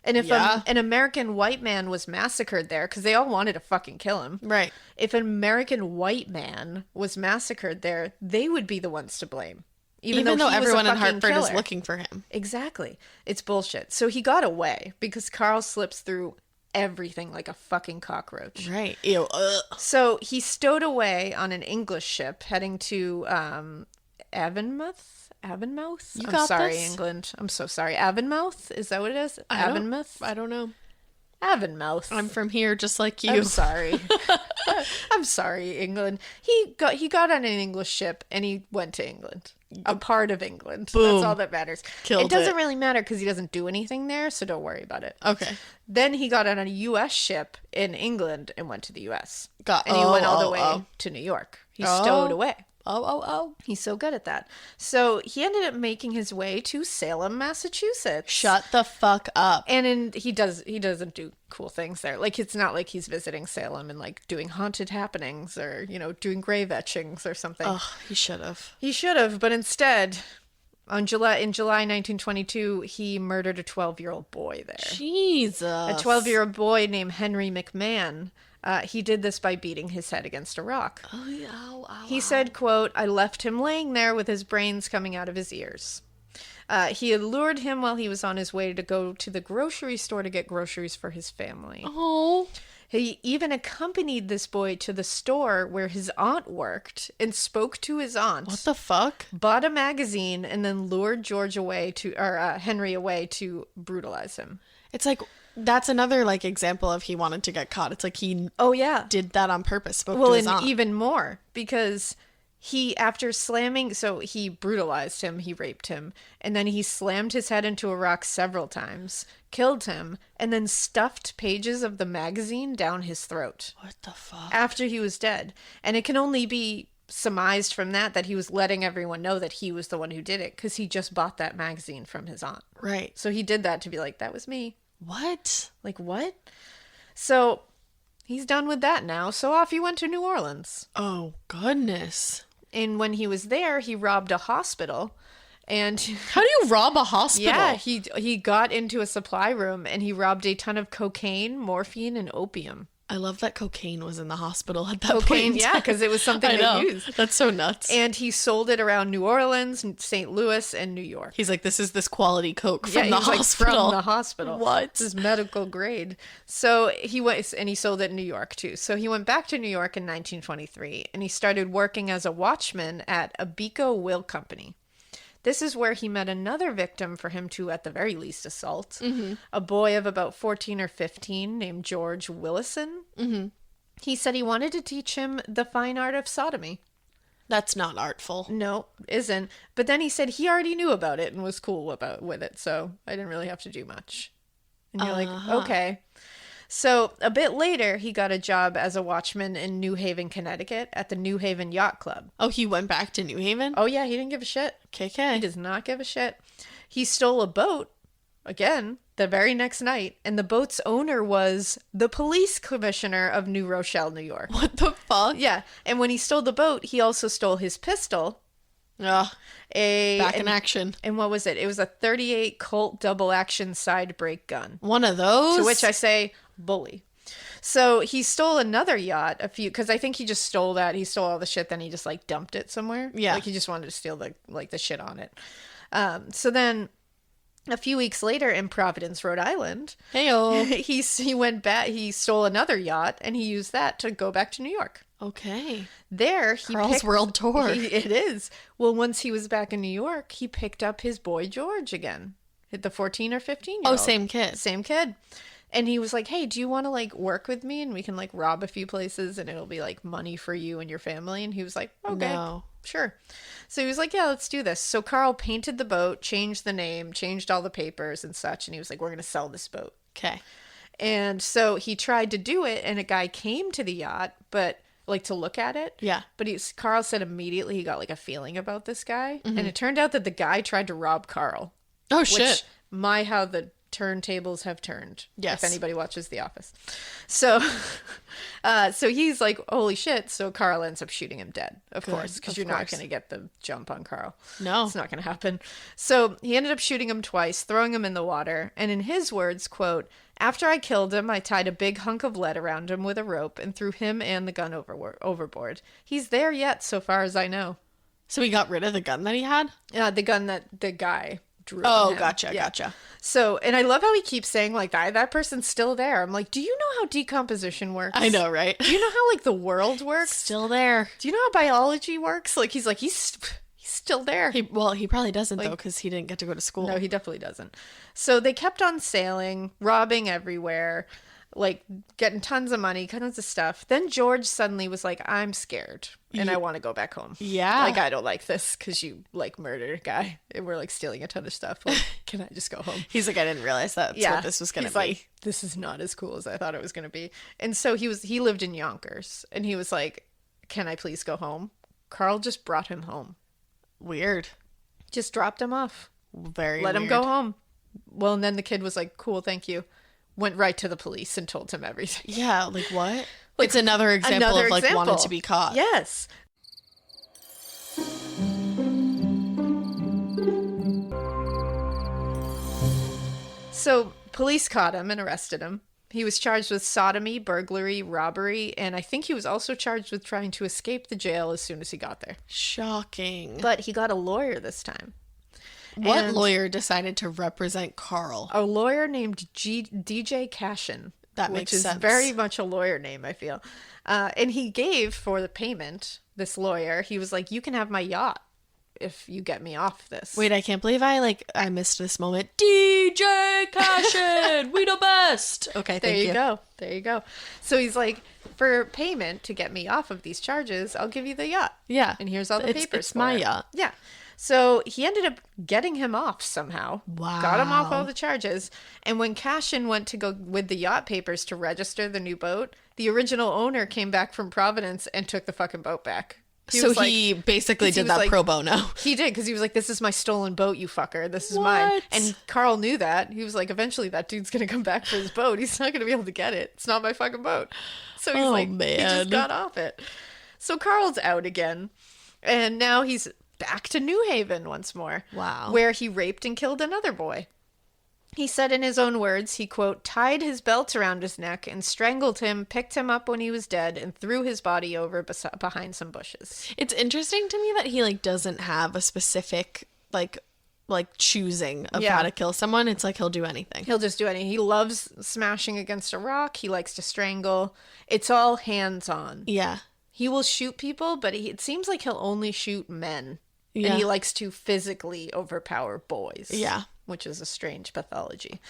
And if an American white man was massacred there, because they all wanted to fucking kill him. Right. If an American white man was massacred there, they would be the ones to blame. Even though everyone in in Hartford is looking for him. Exactly. It's bullshit. So he got away because Carl slips through everything like a fucking cockroach. Right. Ew. Ugh. So he stowed away on an English ship heading to Avonmouth? I'm sorry, this? England. I'm so sorry. Avonmouth? Is that what it is? Avonmouth? I don't know. Avonmouth. I'm from here, just like you. I'm sorry. I'm sorry, England. He got on an English ship and he went to England. A part of England. Boom. That's all that matters. Killed it doesn't it. really matter because he doesn't do anything there, so don't worry about it. Okay. Then he got on a U.S. ship in England and went to the U.S. And he went all the way to New York. He stowed away. Oh. He's so good at that. So he ended up making his way to Salem, Massachusetts. Shut the fuck up. And he doesn't do cool things there. Like, it's not like he's visiting Salem and like doing haunted happenings or, doing grave etchings or something. Oh, he should have. He should have, but instead, in July 1922, he murdered a 12-year-old boy there. Jesus. A 12-year-old boy named Henry McMahon. He did this by beating his head against a rock. Oh, yeah. Ow, He said, quote, "I left him laying there with his brains coming out of his ears." He had lured him while he was on his way to go to the grocery store to get groceries for his family. Oh. He even accompanied this boy to the store where his aunt worked and spoke to his aunt. What the fuck? Bought a magazine and then lured Henry away to brutalize him. It's like, that's another like example of he wanted to get caught. It's like he did that on purpose. Spoke to his aunt. Even more because he brutalized him, he raped him, and then he slammed his head into a rock several times, killed him, and then stuffed pages of the magazine down his throat. What the fuck? After he was dead. And it can only be surmised from that he was letting everyone know that he was the one who did it because he just bought that magazine from his aunt. Right. So he did that to be like, that was me. What? Like, what? So he's done with that now. So off he went to New Orleans. Oh, goodness. And when he was there, he robbed a hospital. And How do you rob a hospital? yeah, he got into a supply room and he robbed a ton of cocaine, morphine, and opium. I love that cocaine was in the hospital at that Cocaine, point. yeah, because it was something I they know. used. That's so nuts. And he sold it around New Orleans, St. Louis, and New York. He's like, this is this quality coke Yeah, from the he's like, hospital. from the hospital. What? This is medical grade. So he went, and he sold it in New York too. So he went back to New York in 1923, and he started working as a watchman at a Abico Will Company. This is where he met another victim for him to, at the very least, assault. Mm-hmm. A boy of about 14 or 15 named George Willison. Mm-hmm. He said he wanted to teach him the fine art of sodomy. That's not artful. No, isn't. But then he said he already knew about it and was cool with it, so I didn't really have to do much. And you're like, okay. So a bit later, he got a job as a watchman in New Haven, Connecticut at the New Haven Yacht Club. Oh, he went back to New Haven? Oh, yeah, he didn't give a shit. KK. He does not give a shit. He stole a boat, again, the very next night, and the boat's owner was the police commissioner of New Rochelle, New York. What the fuck? Yeah, and when he stole the boat, he also stole his pistol. Ugh, back in action. And what was it? It was a 38 Colt double-action side brake gun. One of those? To which I say, bully. So he stole another yacht, because I think he just stole that. He stole all the shit, then he just like dumped it somewhere. Yeah. Like he just wanted to steal the shit on it. So then a few weeks later in Providence, Rhode Island, Heyo. he went back, he stole another yacht and he used that to go back to New York. Okay. There, he Carl's world tour. It is. Well, once he was back in New York, he picked up his boy George again. The 14 or 15-year-old. Oh, same kid. Same kid. And he was like, hey, do you want to like work with me and we can like rob a few places and it'll be like money for you and your family? And he was like, okay, No. sure. So he was like, yeah, let's do this. So Carl painted the boat, changed the name, changed all the papers and such. And he was like, we're going to sell this boat. Okay. And so he tried to do it and a guy came to the yacht, but like to look at it. Yeah. But Carl said immediately he got like a feeling about this guy. Mm-hmm. And it turned out that the guy tried to rob Carl. Oh, shit. Which, how the turntables have turned. Yes. If anybody watches The Office. So, so he's like, holy shit. So Carl ends up shooting him dead, of course, because you're not going to get the jump on Carl. No. It's not going to happen. So he ended up shooting him twice, throwing him in the water. And in his words, quote, after I killed him, I tied a big hunk of lead around him with a rope and threw him and the gun overboard. He's there yet, so far as I know. So he got rid of the gun that he had? The gun that the guy drew. Oh, on him. gotcha. So, and I love how he keeps saying like that person's still there. I'm like, do you know how decomposition works? I know, right? Do you know how like the world works? Still there. Do you know how biology works? Like he's still there. He probably doesn't though, because he didn't get to go to school. No, he definitely doesn't. So they kept on sailing, robbing everywhere, like getting tons of money, tons of stuff. Then George suddenly was like, I'm scared and I want to go back home. Yeah. Like, I don't like this because you like murdered a guy and we're like stealing a ton of stuff. Like, can I just go home? He's like, I didn't realize that's what this was going to be. Like, this is not as cool as I thought it was going to be. And so he lived in Yonkers and he was like, can I please go home? Carl just brought him home. Weird. Just dropped him off. Very Let him weird. go home. Well, and then the kid was like, cool, thank you. Went right to the police and told him everything. Yeah, like what? Like, it's another example of like wanting to be caught. Yes. So police caught him and arrested him. He was charged with sodomy, burglary, robbery, and I think he was also charged with trying to escape the jail as soon as he got there. Shocking. But he got a lawyer this time. What And lawyer decided to represent Carl? a lawyer named DJ Cashin. That makes which is sense. very much a lawyer name, I feel. And he gave for the payment, this lawyer, he was like, you can have my yacht if you get me off this. Wait, I can't believe I missed this moment. DJ Cashin, we the best. Okay, There thank you go. There you go. So he's like, for payment to get me off of these charges, I'll give you the yacht. Yeah. And here's all the papers. It's for my it. yacht. Yeah. So he ended up getting him off somehow. Wow. Got him off all the charges. And when Cashin went to go with the yacht papers to register the new boat, the original owner came back from Providence and took the fucking boat back. So he basically did that pro bono. He did, because he was like, this is my stolen boat, you fucker. This is mine. And Carl knew that. He was like, eventually that dude's going to come back for his boat. He's not going to be able to get it. It's not my fucking boat. So he's he just got off it. So Carl's out again. And now he's back to New Haven once more. Wow. Where he raped and killed another boy. He said in his own words, he, quote, tied his belt around his neck and strangled him, picked him up when he was dead, and threw his body over behind some bushes. It's interesting to me that he, like, doesn't have a specific, like choosing of how to kill someone. It's like he'll do anything. He'll just do anything. He loves smashing against a rock. He likes to strangle. It's all hands-on. Yeah. He will shoot people, but it seems like he'll only shoot men. Yeah. And he likes to physically overpower boys. Yeah. Which is a strange pathology.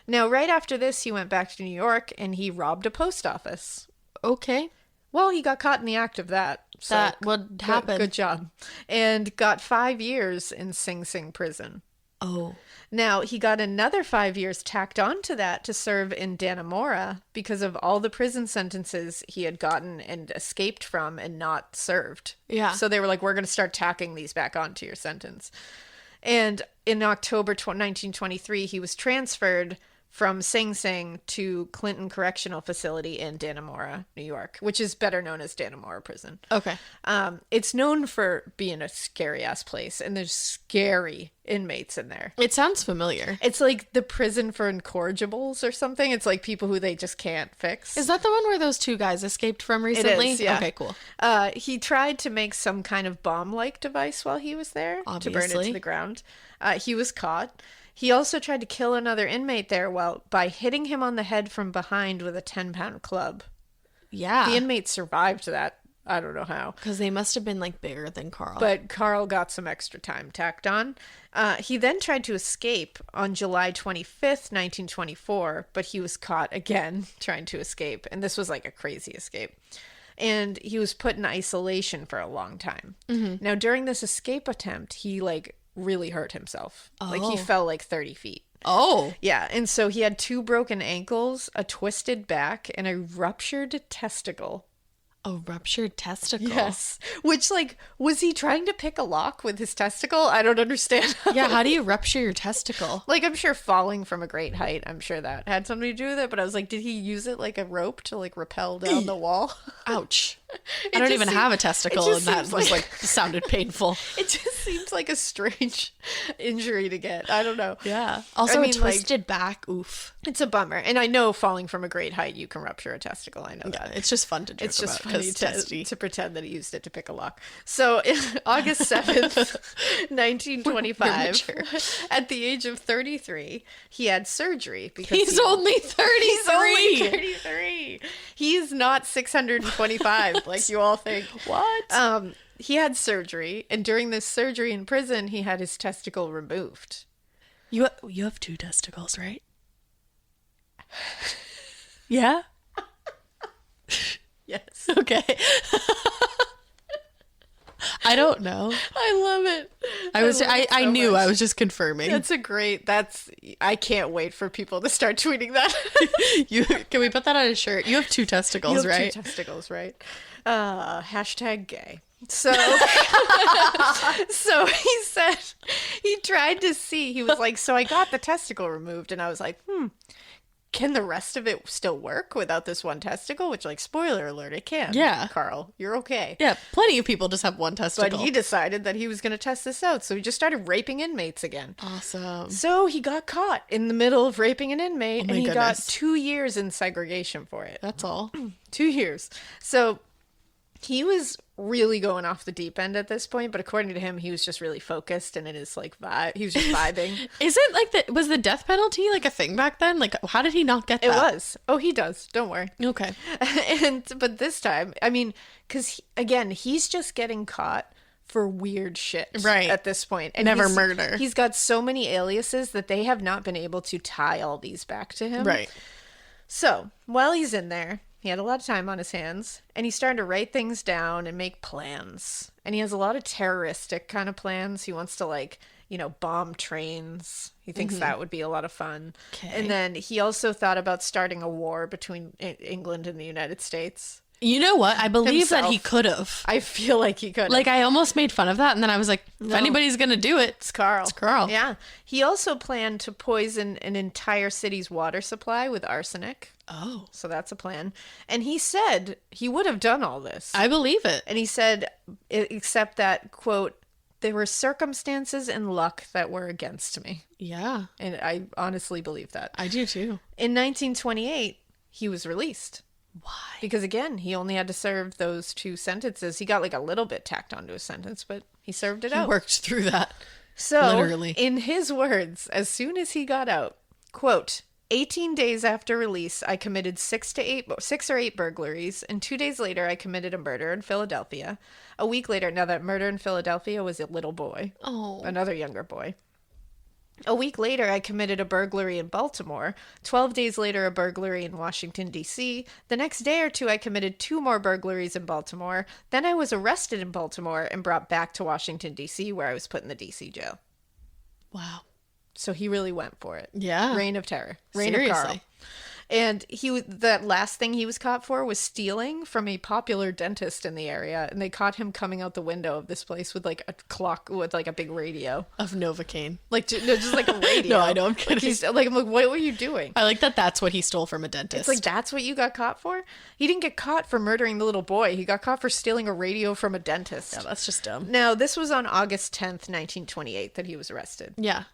Now, right after this, he went back to New York and he robbed a post office. Okay. Well, he got caught in the act of that. So That would happen. Good job. And got 5 years in Sing Sing prison. Oh. Now, he got another 5 years tacked on to that to serve in Dannemora because of all the prison sentences he had gotten and escaped from and not served. Yeah. So they were like, we're going to start tacking these back onto your sentence. And in October 1923, he was transferred from Sing Sing to Clinton Correctional Facility in Dannemora, New York, which is better known as Dannemora Prison. Okay. It's known for being a scary-ass place, and there's scary inmates in there. It sounds familiar. It's like the prison for incorrigibles or something. It's like people who they just can't fix. Is that the one where those two guys escaped from recently? It is, yeah. Okay, cool. He tried to make some kind of bomb-like device while he was there to burn it Obviously. to the ground. He was caught. He also tried to kill another inmate there by hitting him on the head from behind with a 10-pound club. Yeah. The inmate survived that. I don't know how. Because they must have been, like, bigger than Carl. But Carl got some extra time tacked on. He then tried to escape on July 25th, 1924, but he was caught again trying to escape. And this was like a crazy escape. And he was put in isolation for a long time. Mm-hmm. Now, during this escape attempt, he, like, really hurt himself. Like, he fell, like, 30 feet. Oh. Yeah, and so he had 2 broken ankles, a twisted back, and a ruptured testicle. A ruptured testicle. Yes. Which, like, was he trying to pick a lock with his testicle? I don't understand. Yeah, how do you rupture your testicle? Like, I'm sure falling from a great height, I'm sure that had something to do with it, but I was like, did he use it like a rope to, like, rappel down the wall? Ouch. I don't even have a testicle, and that was, like, sounded painful. It just seems like a strange injury to get. I don't know. Yeah. Also, I mean, a twisted back. Oof. It's a bummer. And I know falling from a great height, you can rupture a testicle. I know that. It's just fun to joke It's just about, funny 'cause testy. to pretend that he used it to pick a lock. So, August 7th, 1925, at the age of 33, he had surgery. Because He's only 33. He's only 33. He's not 625 like you all think. What? He had surgery, and during this surgery in prison, he had his testicle removed. You have 2 testicles, right? Yeah? Yes. Okay. I don't know. I love it. I knew. I was just confirming. I can't wait for people to start tweeting that. Can we put that on a shirt? You have 2 testicles, You have right? 2 testicles, right? Hashtag gay. So, so he said he tried to see. He was like, so I got the testicle removed, and I was like, can the rest of it still work without this one testicle? Which, like, spoiler alert, it can. Yeah. Carl, you're okay. Yeah, plenty of people just have 1 testicle. But he decided that he was going to test this out, so he just started raping inmates again. Awesome. So he got caught in the middle of raping an inmate, and he got goodness. 2 years in segregation for it. That's all. 2 years. So he was really going off the deep end at this point, but according to him, he was just really focused and in his, like, vibe. He was just vibing. Is it like was the death penalty like a thing back then? Like, how did he not get that? It was. Oh, he does. Don't worry. Okay. But this time, I mean, because, again, he's just getting caught for weird shit Right. at this point. And Never he's- murder. He's got so many aliases that they have not been able to tie all these back to him. Right. So, while he's in there, he had a lot of time on his hands, and he's starting to write things down and make plans. And he has a lot of terroristic kind of plans. He wants to, like, bomb trains. He thinks that would be a lot of fun. Okay. And then he also thought about starting a war between England and the United States. You know what? I believe that he Himself. could have. I feel like he could. Like, I almost made fun of that, and then I was like, if anybody's going to do it, it's Carl. It's Carl. Yeah. He also planned to poison an entire city's water supply with arsenic. Oh. So that's a plan. And he said he would have done all this. I believe it. And he said, except that, quote, there were circumstances and luck that were against me. Yeah. And I honestly believe that. I do too. In 1928, he was released. Why? Because again, he only had to serve those 2 sentences. He got like a little bit tacked onto his sentence, but he served it He out. worked through that. So, literally. in his words, as soon as he got out, quote, 18 days after release, I committed 6 or 8 burglaries, and 2 days later, I committed a murder in Philadelphia. A week later, now that murder in Philadelphia was a little boy, another younger boy. A week later, I committed a burglary in Baltimore. 12 days later, a burglary in Washington, D.C. The next day or two, I committed 2 more burglaries in Baltimore. Then I was arrested in Baltimore and brought back to Washington, D.C., where I was put in the D.C. jail. Wow. So he really went for it. Yeah. Reign of terror. Reign of Carl. Seriously. And that last thing he was caught for was stealing from a popular dentist in the area. And they caught him coming out the window of this place with like a clock, with like a big radio. Of Novocaine. Like, just like a radio. No, I know, I'm kidding. I'm like, what were you doing? I like that that's what he stole from a dentist. It's like, that's what you got caught for? He didn't get caught for murdering the little boy. He got caught for stealing a radio from a dentist. Yeah, that's just dumb. Now, this was on August 10th, 1928 that he was arrested. Yeah.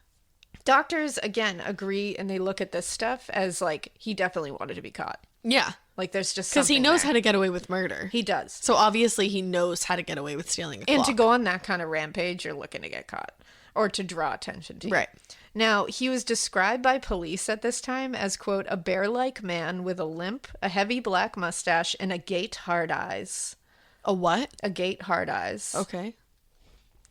Doctors, again, agree, and they look at this stuff as, like, he definitely wanted to be caught. Yeah. Like, there's just Because he something knows there. how to get away with murder. He does. So obviously he knows how to get away with stealing a clock. And to go on that kind of rampage, you're looking to get caught. Or to draw attention to you. Right. Now, he was described by police at this time as, quote, a bear-like man with a limp, a heavy black mustache, and a gate hard eyes. A what? A gate hard eyes. Okay.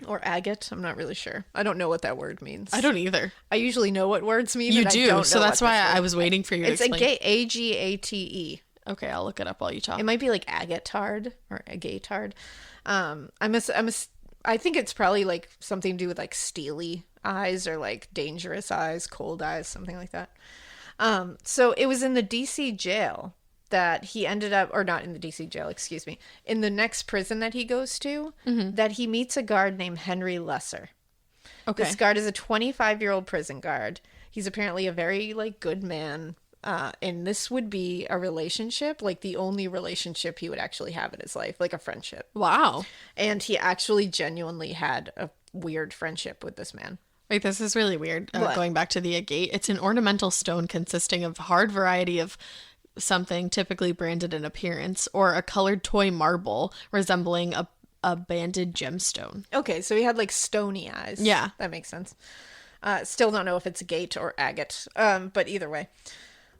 Or agate. I'm not really sure. I don't know what that word means. I don't either. I usually know what words mean. You but I do. don't So know that's what why this I word- was waiting for you to It's explain. a gate. Agate. Okay, I'll look it up while you talk. It might be like agatard or agatard. I think it's probably like something to do with like steely eyes or like dangerous eyes, cold eyes, something like that. So it was in the DC jail that he ended up, or not in the DC jail, excuse me, in the next prison that he goes to, that he meets a guard named Henry Lesser. Okay. This guard is a 25-year-old prison guard. He's apparently a very like good man. And this would be a relationship, like the only relationship he would actually have in his life, like a friendship. Wow. And he actually genuinely had a weird friendship with this man. Wait, this is really weird. What? Going back to the agate, it's an ornamental stone consisting of hard variety of something typically branded in appearance, or a colored toy marble resembling a banded gemstone. Okay, so he had like stony eyes. Yeah. That makes sense. Still don't know if it's agate or agate, but either way.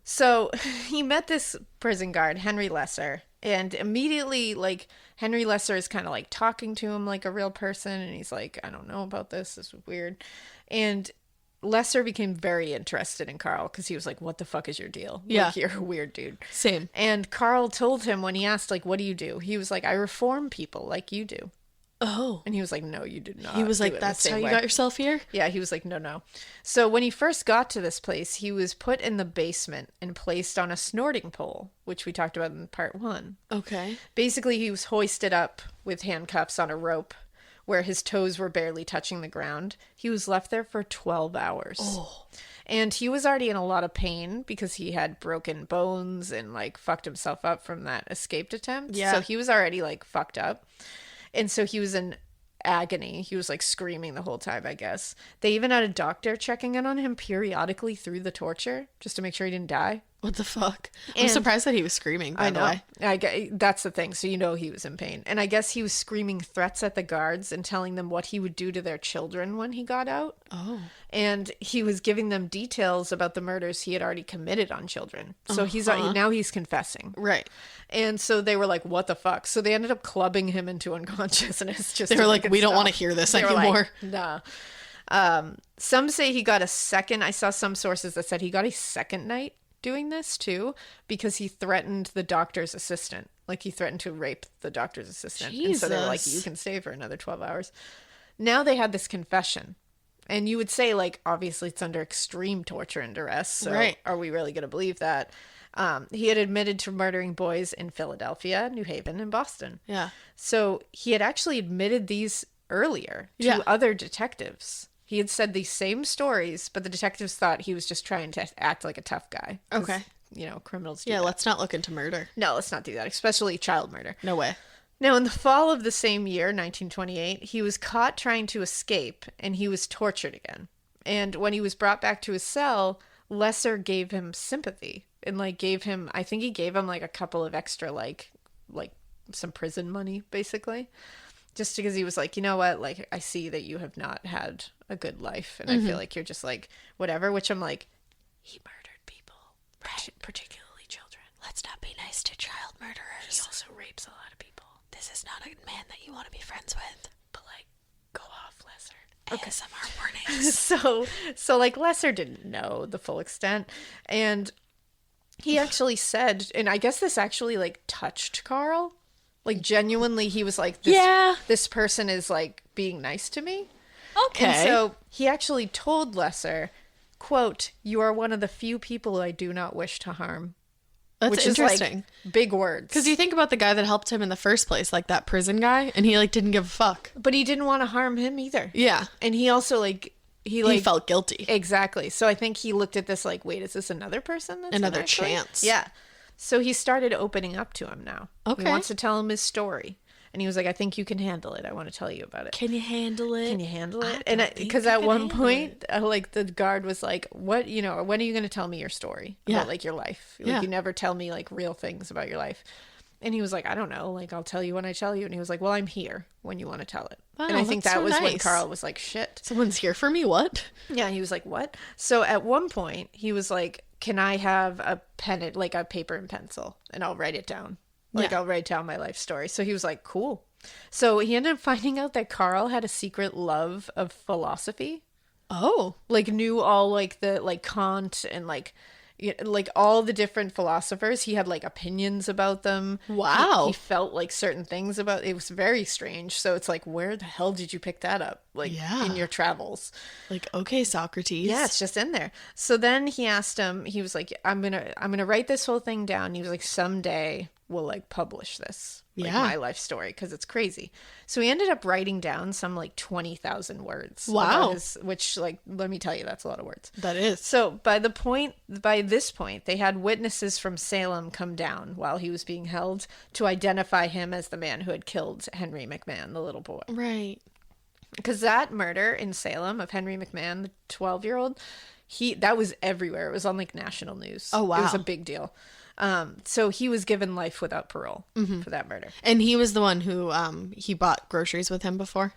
So he met this prison guard, Henry Lesser, and immediately, like, Henry Lesser is kind of like talking to him like a real person, and he's like, I don't know about this. This is weird. And Lesser became very interested in Carl because he was like, what the fuck is your deal? Yeah. Like, you're a weird dude. Same. And Carl told him when he asked, like, what do you do? He was like, I reform people like you do. Oh. And he was like, no, you did not. He was do like, it the that's same how you way." got yourself here? Yeah, he was like, no. So when he first got to this place, he was put in the basement and placed on a snorting pole, which we talked about in part 1. Okay. Basically, he was hoisted up with handcuffs on a rope where his toes were barely touching the ground. He was left there for 12 hours. Oh. And he was already in a lot of pain because he had broken bones and like fucked himself up from that escaped attempt. Yeah. So he was already like fucked up. And so he was in agony. He was like screaming the whole time, I guess. They even had a doctor checking in on him periodically through the torture just to make sure he didn't die. What the fuck? I'm And- surprised that he was screaming, by the way. That's the thing. So you know he was in pain. And I guess he was screaming threats at the guards and telling them what he would do to their children when he got out. Oh. And he was giving them details about the murders he had already committed on children. So now he's confessing. Right. And so they were like, what the fuck? So they ended up clubbing him into unconsciousness. Just They to were make like, it we don't stop. want to hear this They were anymore. like, nah. Some say he got a second. I saw some sources that said he got a second night doing this too because he threatened the doctor's assistant. Like he threatened to rape the doctor's assistant. And so they were like, Jesus. you can stay for another 12 hours. Now they had this confession. And you would say, like, obviously it's under extreme torture and duress. So Right. are we really going to believe that? He had admitted to murdering boys in Philadelphia, New Haven, and Boston. Yeah. So he had actually admitted these earlier to Yeah. other detectives. He had said these same stories, but the detectives thought he was just trying to act like a tough guy. 'Cause, Okay. You know, criminals do Yeah, that. let's not look into murder. No, let's not do that, especially child murder. No way. Now, in the fall of the same year, 1928, he was caught trying to escape, and he was tortured again. And when he was brought back to his cell, Lesser gave him sympathy and like gave him, I think he gave him like a couple of extra like some prison money, basically. Just because he was like, you know what, like, I see that you have not had a good life, and I feel like you're just like, whatever, which I'm like, he murdered people, particularly children. Let's not be nice to child murderers. He also rapes a lot of people. This is not a man that you want to be friends with. But, like, go off, Lesser. ASMR warnings. So like, Lesser didn't know the full extent, and he actually said, and I guess this actually, like, touched Carl. Like, genuinely, he was like, this person is, like, being nice to me. Okay. And so he actually told Lesser, quote, "You are one of the few people I do not wish to harm." That's which interesting. Is, like, big words. Because you think about the guy that helped him in the first place, like that prison guy, and he like didn't give a fuck. But he didn't want to harm him either. Yeah. And he also, like, He felt guilty. Exactly. So I think he looked at this like, wait, is this another person? That's Another actually... chance. Yeah. So he started opening up to him now. Okay. He wants to tell him his story. And he was like, I think you can handle it. I want to tell you about it. Can you handle it? Can you handle it? And because at one point, like, the guard was like, what, you know, when are you going to tell me your story about, like, your life? Like, you never tell me, like, real things about your life. And he was like, I don't know. Like, I'll tell you when I tell you. And he was like, well, I'm here when you want to tell it. Wow, and I think that's that so was when nice. Carl was like, shit. Someone's here for me? What? Yeah, he was like, what? So at one point, he was like, can I have a pen, like a paper and pencil, and I'll write it down. Like, I'll write down my life story. So he was like, cool. So he ended up finding out that Carl had a secret love of philosophy. Oh. Like, knew all, like, the, like, Kant and, like all the different philosophers. He had, like, opinions about them. Wow. He felt, like, certain things about it. Was very strange. So it's like, where the hell did you pick that up? Like, in your travels. Like, okay, Socrates. Yeah, it's just in there. So then he asked him, he was like, I'm gonna write this whole thing down. He was like, someday we'll, like, publish this. Like, my life story, because it's crazy. So he ended up writing down some, like, 20,000 words. Wow. Which, like, let me tell you, that's a lot of words. That is. So by this point, they had witnesses from Salem come down while he was being held to identify him as the man who had killed Henry McMahon, the little boy. Right. Because that murder in Salem of Henry McMahon, the 12-year-old, that was everywhere. It was on, like, national news. Oh, wow. It was a big deal. So he was given life without parole for that murder. And he was the one who he bought groceries with him before.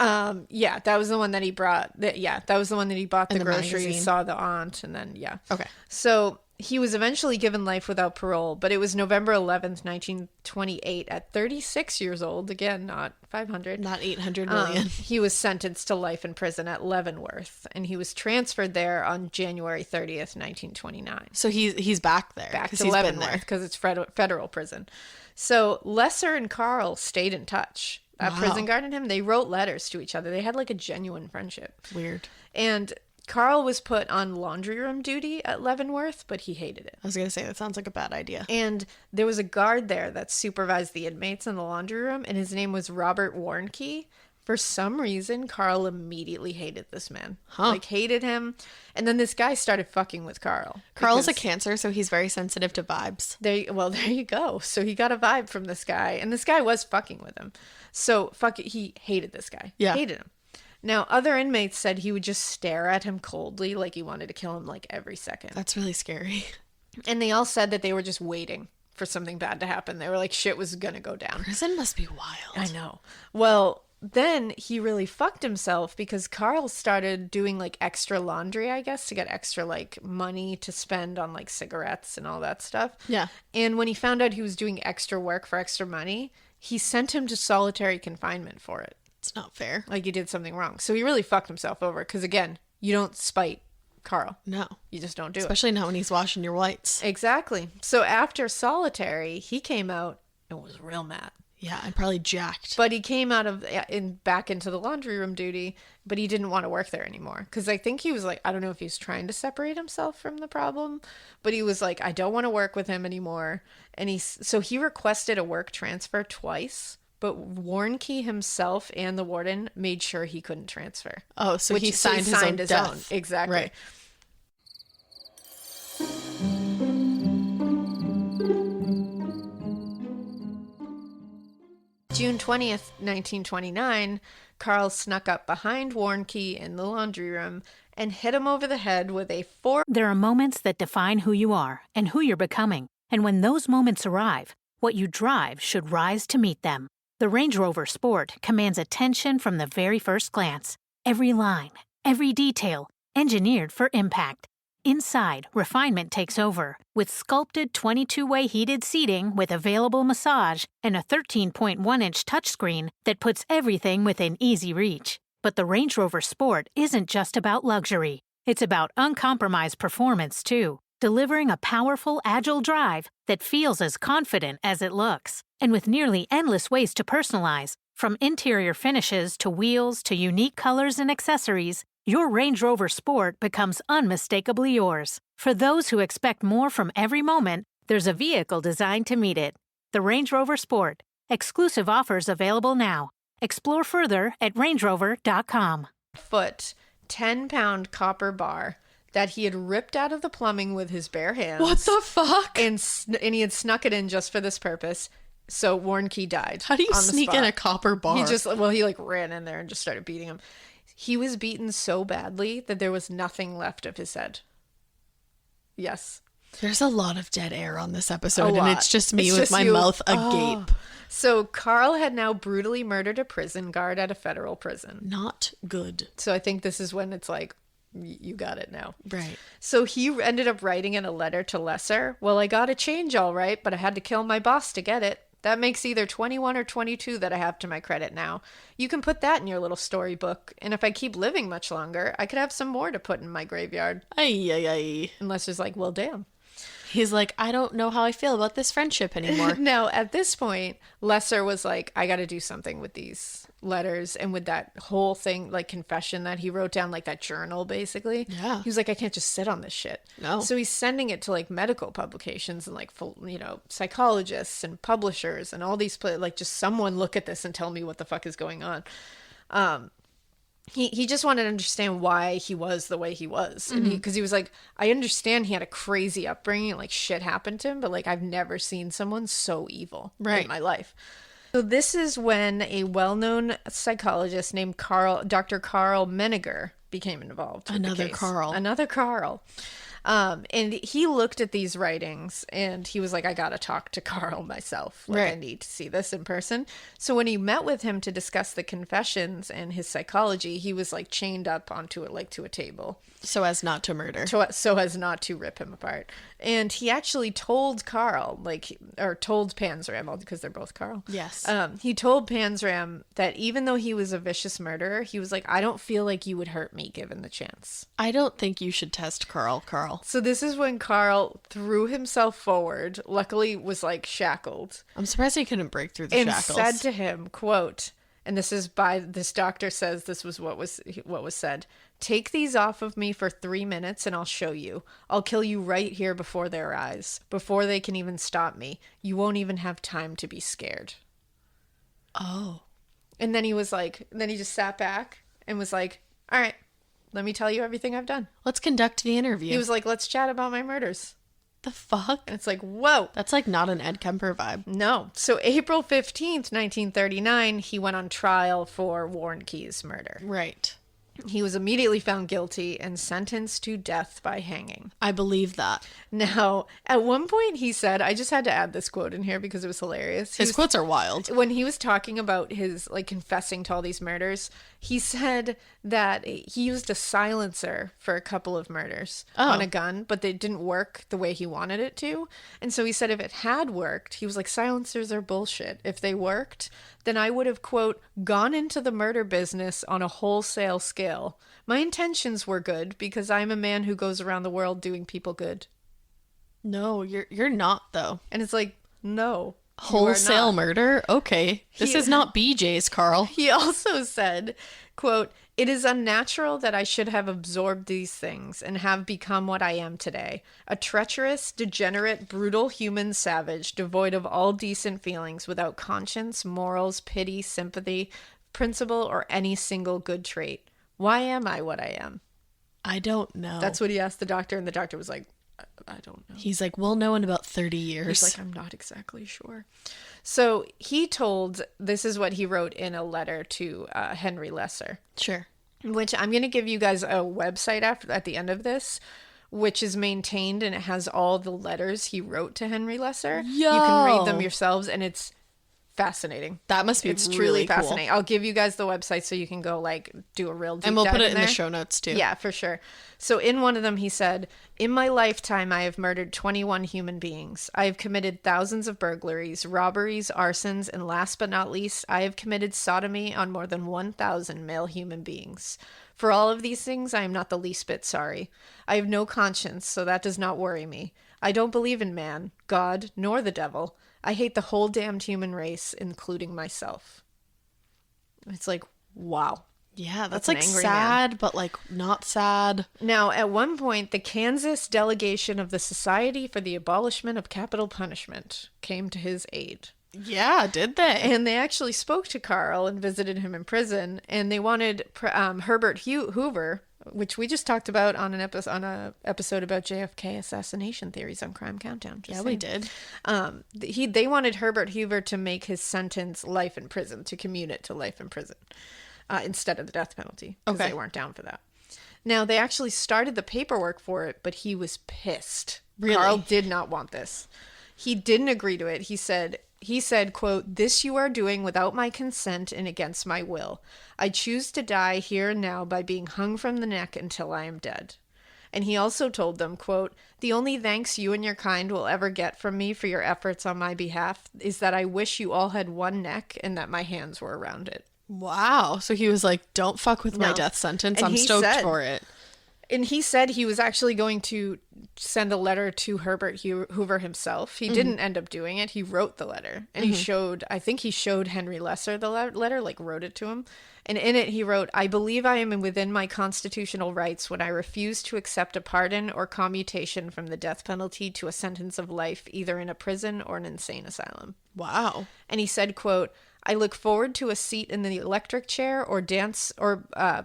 Yeah, that was the one that he brought. That was the one that he bought the And the groceries, magazine. saw the aunt, and then Okay. So he was eventually given life without parole, but it was November 11th, 1928, at 36 years old. Again, not 500. Not 800 million. He was sentenced to life in prison at Leavenworth, and he was transferred there on January 30th, 1929. So he's back there. Back 'cause to he's been Leavenworth, there. because it's federal prison. So Lesser and Carl stayed in touch. That prison guard and him, they wrote letters to each other. They had, like, a genuine friendship. Weird. And Carl was put on laundry room duty at Leavenworth, but he hated it. I was going to say, that sounds like a bad idea. And there was a guard there that supervised the inmates in the laundry room, and his name was Robert Warnke. For some reason, Carl immediately hated this man. Like, hated him. And then this guy started fucking with Carl. Carl's a because Cancer, so he's very sensitive to vibes. there you go. So he got a vibe from this guy, and this guy was fucking with him. So he hated this guy. Yeah. Hated him. Now, other inmates said he would just stare at him coldly, like he wanted to kill him, like, every second. That's really scary. And they all said that they were just waiting for something bad to happen. They were like, shit was gonna go down. Prison must be wild. I know. Well, then he really fucked himself because Carl started doing, like, extra laundry, I guess, to get extra, like, money to spend on, like, cigarettes and all that stuff. Yeah. And when he found out he was doing extra work for extra money, he sent him to solitary confinement for it. It's not fair. Like, he did something wrong. So he really fucked himself over because, again, you don't spite Carl. No. You just don't do it. Especially not when he's washing your whites. Exactly. So after solitary, he came out and was real mad. Yeah, I'm probably jacked. But he came out of back into the laundry room duty, but he didn't want to work there anymore. Because I think he was like, I don't know if he's trying to separate himself from the problem, but he was like, I don't want to work with him anymore. And so he requested a work transfer twice, but Warnke himself and the warden made sure he couldn't transfer. Oh, so he signed his own death. Exactly. Right. June 20th, 1929, Carl snuck up behind Warnke in the laundry room and hit him over the head with a There are moments that define who you are and who you're becoming. And when those moments arrive, what you drive should rise to meet them. The Range Rover Sport commands attention from the very first glance. Every line, every detail, engineered for impact. Inside, refinement takes over, with sculpted 22-way heated seating with available massage and a 13.1-inch touchscreen that puts everything within easy reach. But the Range Rover Sport isn't just about luxury. It's about uncompromised performance, too, delivering a powerful, agile drive that feels as confident as it looks. And with nearly endless ways to personalize, from interior finishes to wheels to unique colors and accessories, your Range Rover Sport becomes unmistakably yours. For those who expect more from every moment, there's a vehicle designed to meet it. The Range Rover Sport. Exclusive offers available now. Explore further at rangerover.com. foot, 10-pound copper bar that he had ripped out of the plumbing with his bare hands. What the fuck? And he had snuck it in just for this purpose. So Warnke died. How do you on the sneak spot. in a copper bar? He like ran in there and just started beating him. He was beaten so badly that there was nothing left of his head. Yes. There's a lot of dead air on this episode, A and lot. it's just me It's with just my you. mouth Oh. agape. So Carl had now brutally murdered a prison guard at a federal prison. Not good. So I think this is when it's like, you got it now. Right. So he ended up writing in a letter to Lesser, well, I got a change all right, but I had to kill my boss to get it. That makes either 21 or 22 that I have to my credit now. You can put that in your little storybook, and if I keep living much longer, I could have some more to put in my graveyard. Ay, ay, ay. And Lester's like, well, damn. He's like, I don't know how I feel about this friendship anymore. Now, at this point, Lesser was like, I got to do something with these letters and with that whole thing, like confession that he wrote down, like that journal, basically. Yeah. He was like, I can't just sit on this shit. No. So he's sending it to like medical publications and like, psychologists and publishers and all these, like, just someone look at this and tell me what the fuck is going on. He just wanted to understand why he was the way he was. And because he was like, I understand he had a crazy upbringing, like shit happened to him, but like I've never seen someone so evil in my life. So this is when a well-known psychologist named Dr. Carl Menninger became involved. With the Another case. Carl. Another Carl. And he looked at these writings and he was like, I gotta talk to Carl myself. Like, I need to see this in person. So when he met with him to discuss the confessions and his psychology, he was like chained up onto it, like to a table. So as not to murder. So as not to rip him apart. And he actually told Carl, told Panzram, because they're both Carl. Yes. He told Panzram that even though he was a vicious murderer, he was like, I don't feel like you would hurt me given the chance. I don't think you should test Carl. So this is when Carl threw himself forward, luckily was like shackled, I'm surprised he couldn't break through the and shackles. said to him, quote, and this is by this doctor says this was what was said. Take these off of me for 3 minutes and I'll show you. I'll kill you right here before their eyes, before they can even stop me. You won't even have time to be scared. Oh. And then he was like, then he just sat back and was like, all right, let me tell you everything I've done. Let's conduct the interview. He was like, let's chat about my murders. the fuck? And it's like, whoa. That's like not an Ed Kemper vibe. No. So April 15th, 1939, he went on trial for Warnke's murder. Right. He was immediately found guilty and sentenced to death by hanging. I believe that. Now, at one point he said, I just had to add this quote in here because it was hilarious. His quotes are wild. When he was talking about his, like, confessing to all these murders, he said that he used a silencer for a couple of murders on a gun, but they didn't work the way he wanted it to. And so he said if it had worked, he was like, silencers are bullshit. If they worked, then I would have, quote, gone into the murder business on a wholesale scale. My intentions were good because I'm a man who goes around the world doing people good. No, you're not though. And it's like, no, Wholesale murder? Okay. This is not BJ's, Carl. He also said, quote, "It is unnatural that I should have absorbed these things and have become what I am today. A treacherous, degenerate, brutal human savage, devoid of all decent feelings, without conscience, morals, pity, sympathy, principle, or any single good trait. Why am I what I am?" I don't know. That's what he asked the doctor, and the doctor was like, I don't know. He's like, we'll know in about 30 years. He's like, I'm not exactly sure. So this is what he wrote in a letter to Henry Lesser. Sure. Which I'm going to give you guys a website at the end of this, which is maintained, and it has all the letters he wrote to Henry Lesser. Yo! You can read them yourselves, and it's fascinating. That must be It's really truly cool. fascinating. I'll give you guys the website so you can go do a real deep And we'll dive put it in the there. show notes too. Yeah, for sure. So in one of them, he said, "In my lifetime, I have murdered 21 human beings. I have committed thousands of burglaries, robberies, arsons, and last but not least, I have committed sodomy on more than 1,000 male human beings. For all of these things, I am not the least bit sorry. I have no conscience, so that does not worry me. I don't believe in man, God, nor the devil. I hate the whole damned human race, including myself." It's like, wow. Yeah, that's an like angry sad, but like not sad. Now, at one point, the Kansas delegation of the Society for the Abolishment of Capital Punishment came to his aid. Yeah, did they? And they actually spoke to Carl and visited him in prison, and they wanted Herbert Hoover, which we just talked about on an episode about JFK assassination theories on Crime Countdown. Yeah, we did. They wanted Herbert Hoover to make his sentence life in prison, to commute it to life in prison, instead of the death penalty, because Okay. they weren't down for that. Now, they actually started the paperwork for it, but he was pissed. Really? Carl did not want this. He didn't agree to it. He said, quote, "This you are doing without my consent and against my will. I choose to die here and now by being hung from the neck until I am dead." And he also told them, quote, "The only thanks you and your kind will ever get from me for your efforts on my behalf is that I wish you all had one neck and that my hands were around it." Wow. So he was like, don't fuck with my No. death sentence. And I'm he stoked said- for it. And he said he was actually going to send a letter to Herbert Hoover himself. He didn't end up doing it. He wrote the letter. And I think he showed Henry Lesser the letter, like wrote it to him. And in it, he wrote, "I believe I am within my constitutional rights when I refuse to accept a pardon or commutation from the death penalty to a sentence of life, either in a prison or an insane asylum." Wow. And he said, quote, "I look forward to a seat in the electric chair or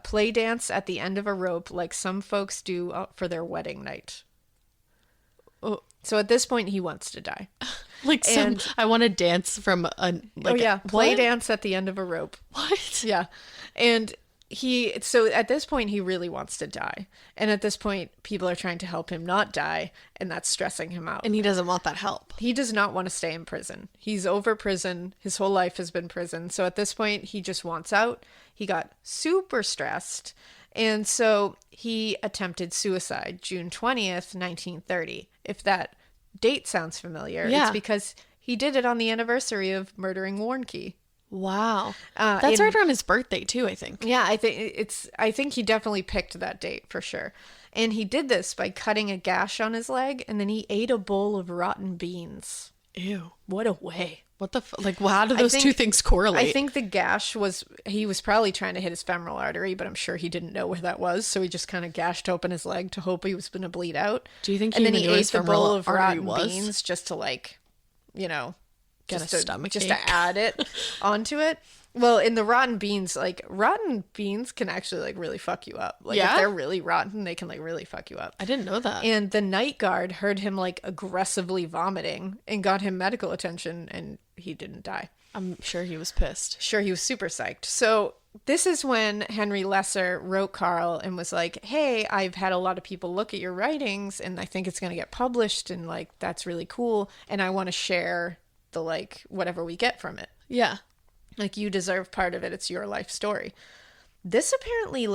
play dance at the end of a rope like some folks do for their wedding night." Oh. So at this point, he wants to die. Like I want to dance from a Play what? dance at the end of a rope. What? Yeah. And so at this point, he really wants to die. And at this point, people are trying to help him not die, and that's stressing him out. And he doesn't want that help. He does not want to stay in prison. He's over prison. His whole life has been prison. So at this point, he just wants out. He got super stressed. And so he attempted suicide June 20th, 1930. If that date sounds familiar, Yeah. it's because he did it on the anniversary of murdering Warnke. Wow. That's right around his birthday too, I think. Yeah, I think he definitely picked that date for sure. And he did this by cutting a gash on his leg, and then he ate a bowl of rotten beans. Ew. What a way. What the like how do those two things correlate? I think the gash he was probably trying to hit his femoral artery, but I'm sure he didn't know where that was, so he just kind of gashed open his leg to hope he was going to bleed out. Do you think and he then he knew where ate his the femoral bowl of artery rotten was? beans just to Get a stomach just ache. to add it onto it. Well, in the rotten beans can actually really fuck you up. Like Yeah? if they're really rotten, they can really fuck you up. I didn't know that. And the night guard heard him aggressively vomiting and got him medical attention, and he didn't die. I'm sure he was pissed. Sure, he was super psyched. So this is when Henry Lesser wrote Carl and was like, "Hey, I've had a lot of people look at your writings, and I think it's going to get published, and that's really cool, and I want to share the whatever we get from it. Yeah. You deserve part of it. It's your life story." This apparently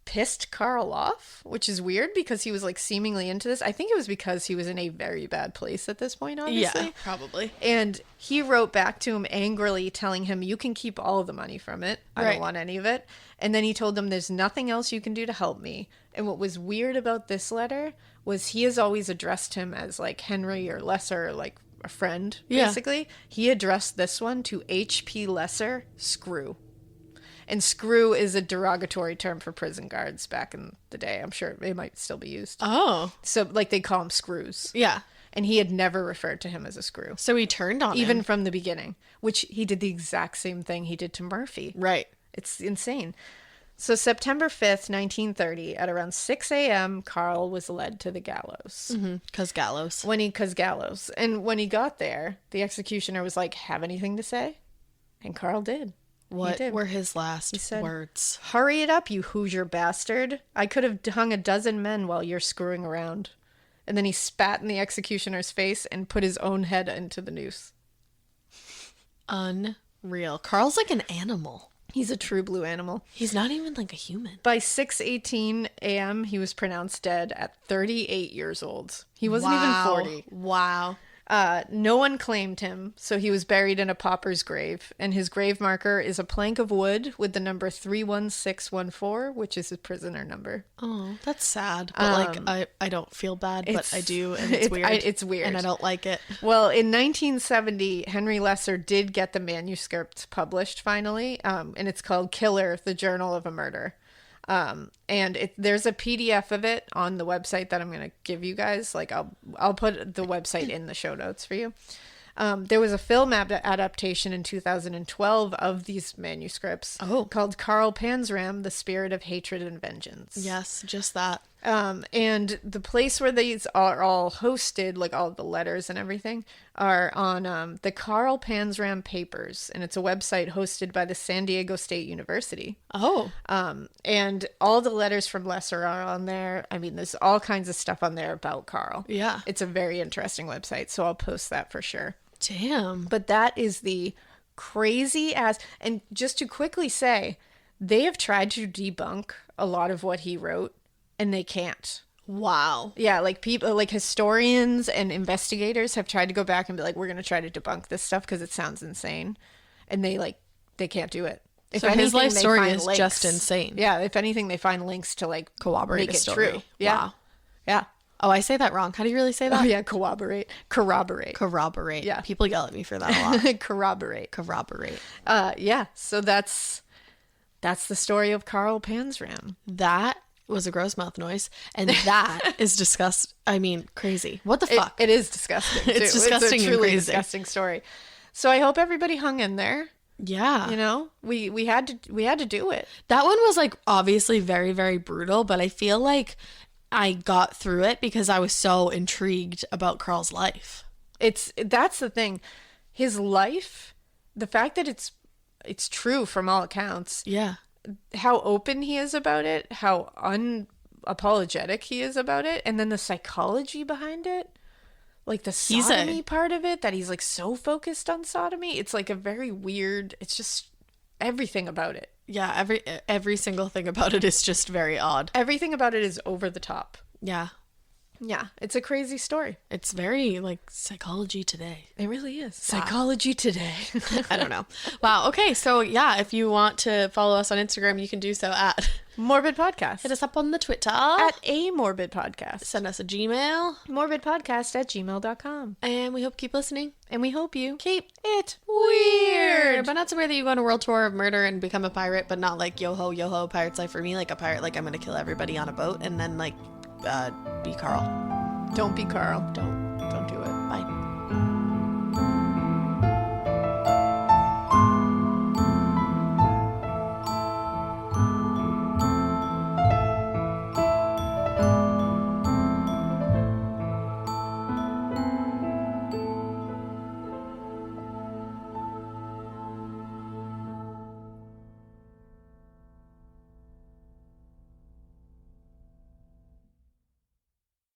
pissed Carl off, which is weird because he was seemingly into this. I think it was because he was in a very bad place at this point, obviously. Yeah, probably. And he wrote back to him angrily, telling him, "You can keep all of the money from it. I Right. don't want any of it." And then he told them, "There's nothing else you can do to help me." And what was weird about this letter was he has always addressed him as Henry or Lesser, a friend, Yeah. basically. He addressed this one to H.P. Lesser, Screw. And screw is a derogatory term for prison guards back in the day. I'm sure it might still be used. Oh. So, like, they call him screws. Yeah. And he had never referred to him as a screw. So he turned on Even him. from the beginning, which he did the exact same thing he did to Murphy. Right. It's insane. So September 5th, 1930, at around 6 a.m., Carl was led to the gallows. Because gallows. Gallows. And when he got there, the executioner was like, have anything to say? And Carl did. What did. were his last said, words? Hurry it up, you Hoosier bastard. I could have hung a dozen men while you're screwing around. And then he spat in the executioner's face and put his own head into the noose. Unreal. Carl's like an animal. He's a true blue animal. He's not even like a human. By 6:18 a.m., he was pronounced dead at 38 years old. He wasn't even 40. Wow. No one claimed him, so he was buried in a pauper's grave, and his grave marker is a plank of wood with the number 31614, which is his prisoner number. Oh, that's sad. But I don't feel bad, but I do, and it's weird. It's weird. And I don't like it. Well, in 1970, Henry Lesser did get the manuscript published finally, and it's called Killer, the Journal of a Murder. And there's a PDF of it on the website that I'm going to give you guys. Like I'll put the website in the show notes for you. There was a film adaptation in 2012 of these manuscripts called Carl Panzram, The Spirit of Hatred and Vengeance. Yes, just that. And the place where these are all hosted, like all the letters and everything, are on the Carl Panzram Papers, and it's a website hosted by the San Diego State University. Oh. And all the letters from Lesser are on there. I mean, there's all kinds of stuff on there about Carl. Yeah. It's a very interesting website, so I'll post that for sure. Damn. But that is the crazy ass. And just to quickly say, they have tried to debunk a lot of what he wrote, and they can't. Wow. Yeah, like people, like historians and investigators have tried to go back and be like, we're going to try to debunk this stuff because it sounds insane. And they can't do it. If So his life they story find is just insane. Yeah, if anything, they find links to like Corroborate make a it story. true. Yeah. Wow. Yeah. Oh, I say that wrong. How do you really say that? Oh, yeah, corroborate. Corroborate. Yeah. People yell at me for that a lot. Corroborate. Corroborate. Yeah, so that's the story of Carl Panzram. That was a gross mouth noise, and that is crazy. What the fuck? It is disgusting. It's too. disgusting It's a and truly crazy. disgusting story. So I hope everybody hung in there. Yeah. You know, we had to do it. That one was like obviously very, very brutal, but I feel like I got through it because I was so intrigued about Carl's life. That's the thing. His life, the fact that it's true from all accounts. Yeah. How open he is about it, how unapologetic he is about it, and then the psychology behind it. Like the sodomy part of it, that he's like so focused on sodomy. It's like a very weird, it's just everything about it. Yeah, every single thing about it is just very odd. Everything about it is over the top. Yeah. Yeah, it's a crazy story. It's very like psychology today. It really is. Psychology today. I don't know. Wow. Okay. So yeah, if you want to follow us on Instagram, you can do so at Morbid Podcast. hit us up on the Twitter At a Morbid Podcast. send us a Gmail, morbidpodcast@gmail.com. and we hope you keep listening. And we hope you Keep it weird, but not so weird that you go on a world tour of murder and become a pirate, but not like yo ho pirate's life for me, like a pirate, like I'm gonna kill everybody on a boat and then like be Carl. Don't be Carl. Don't.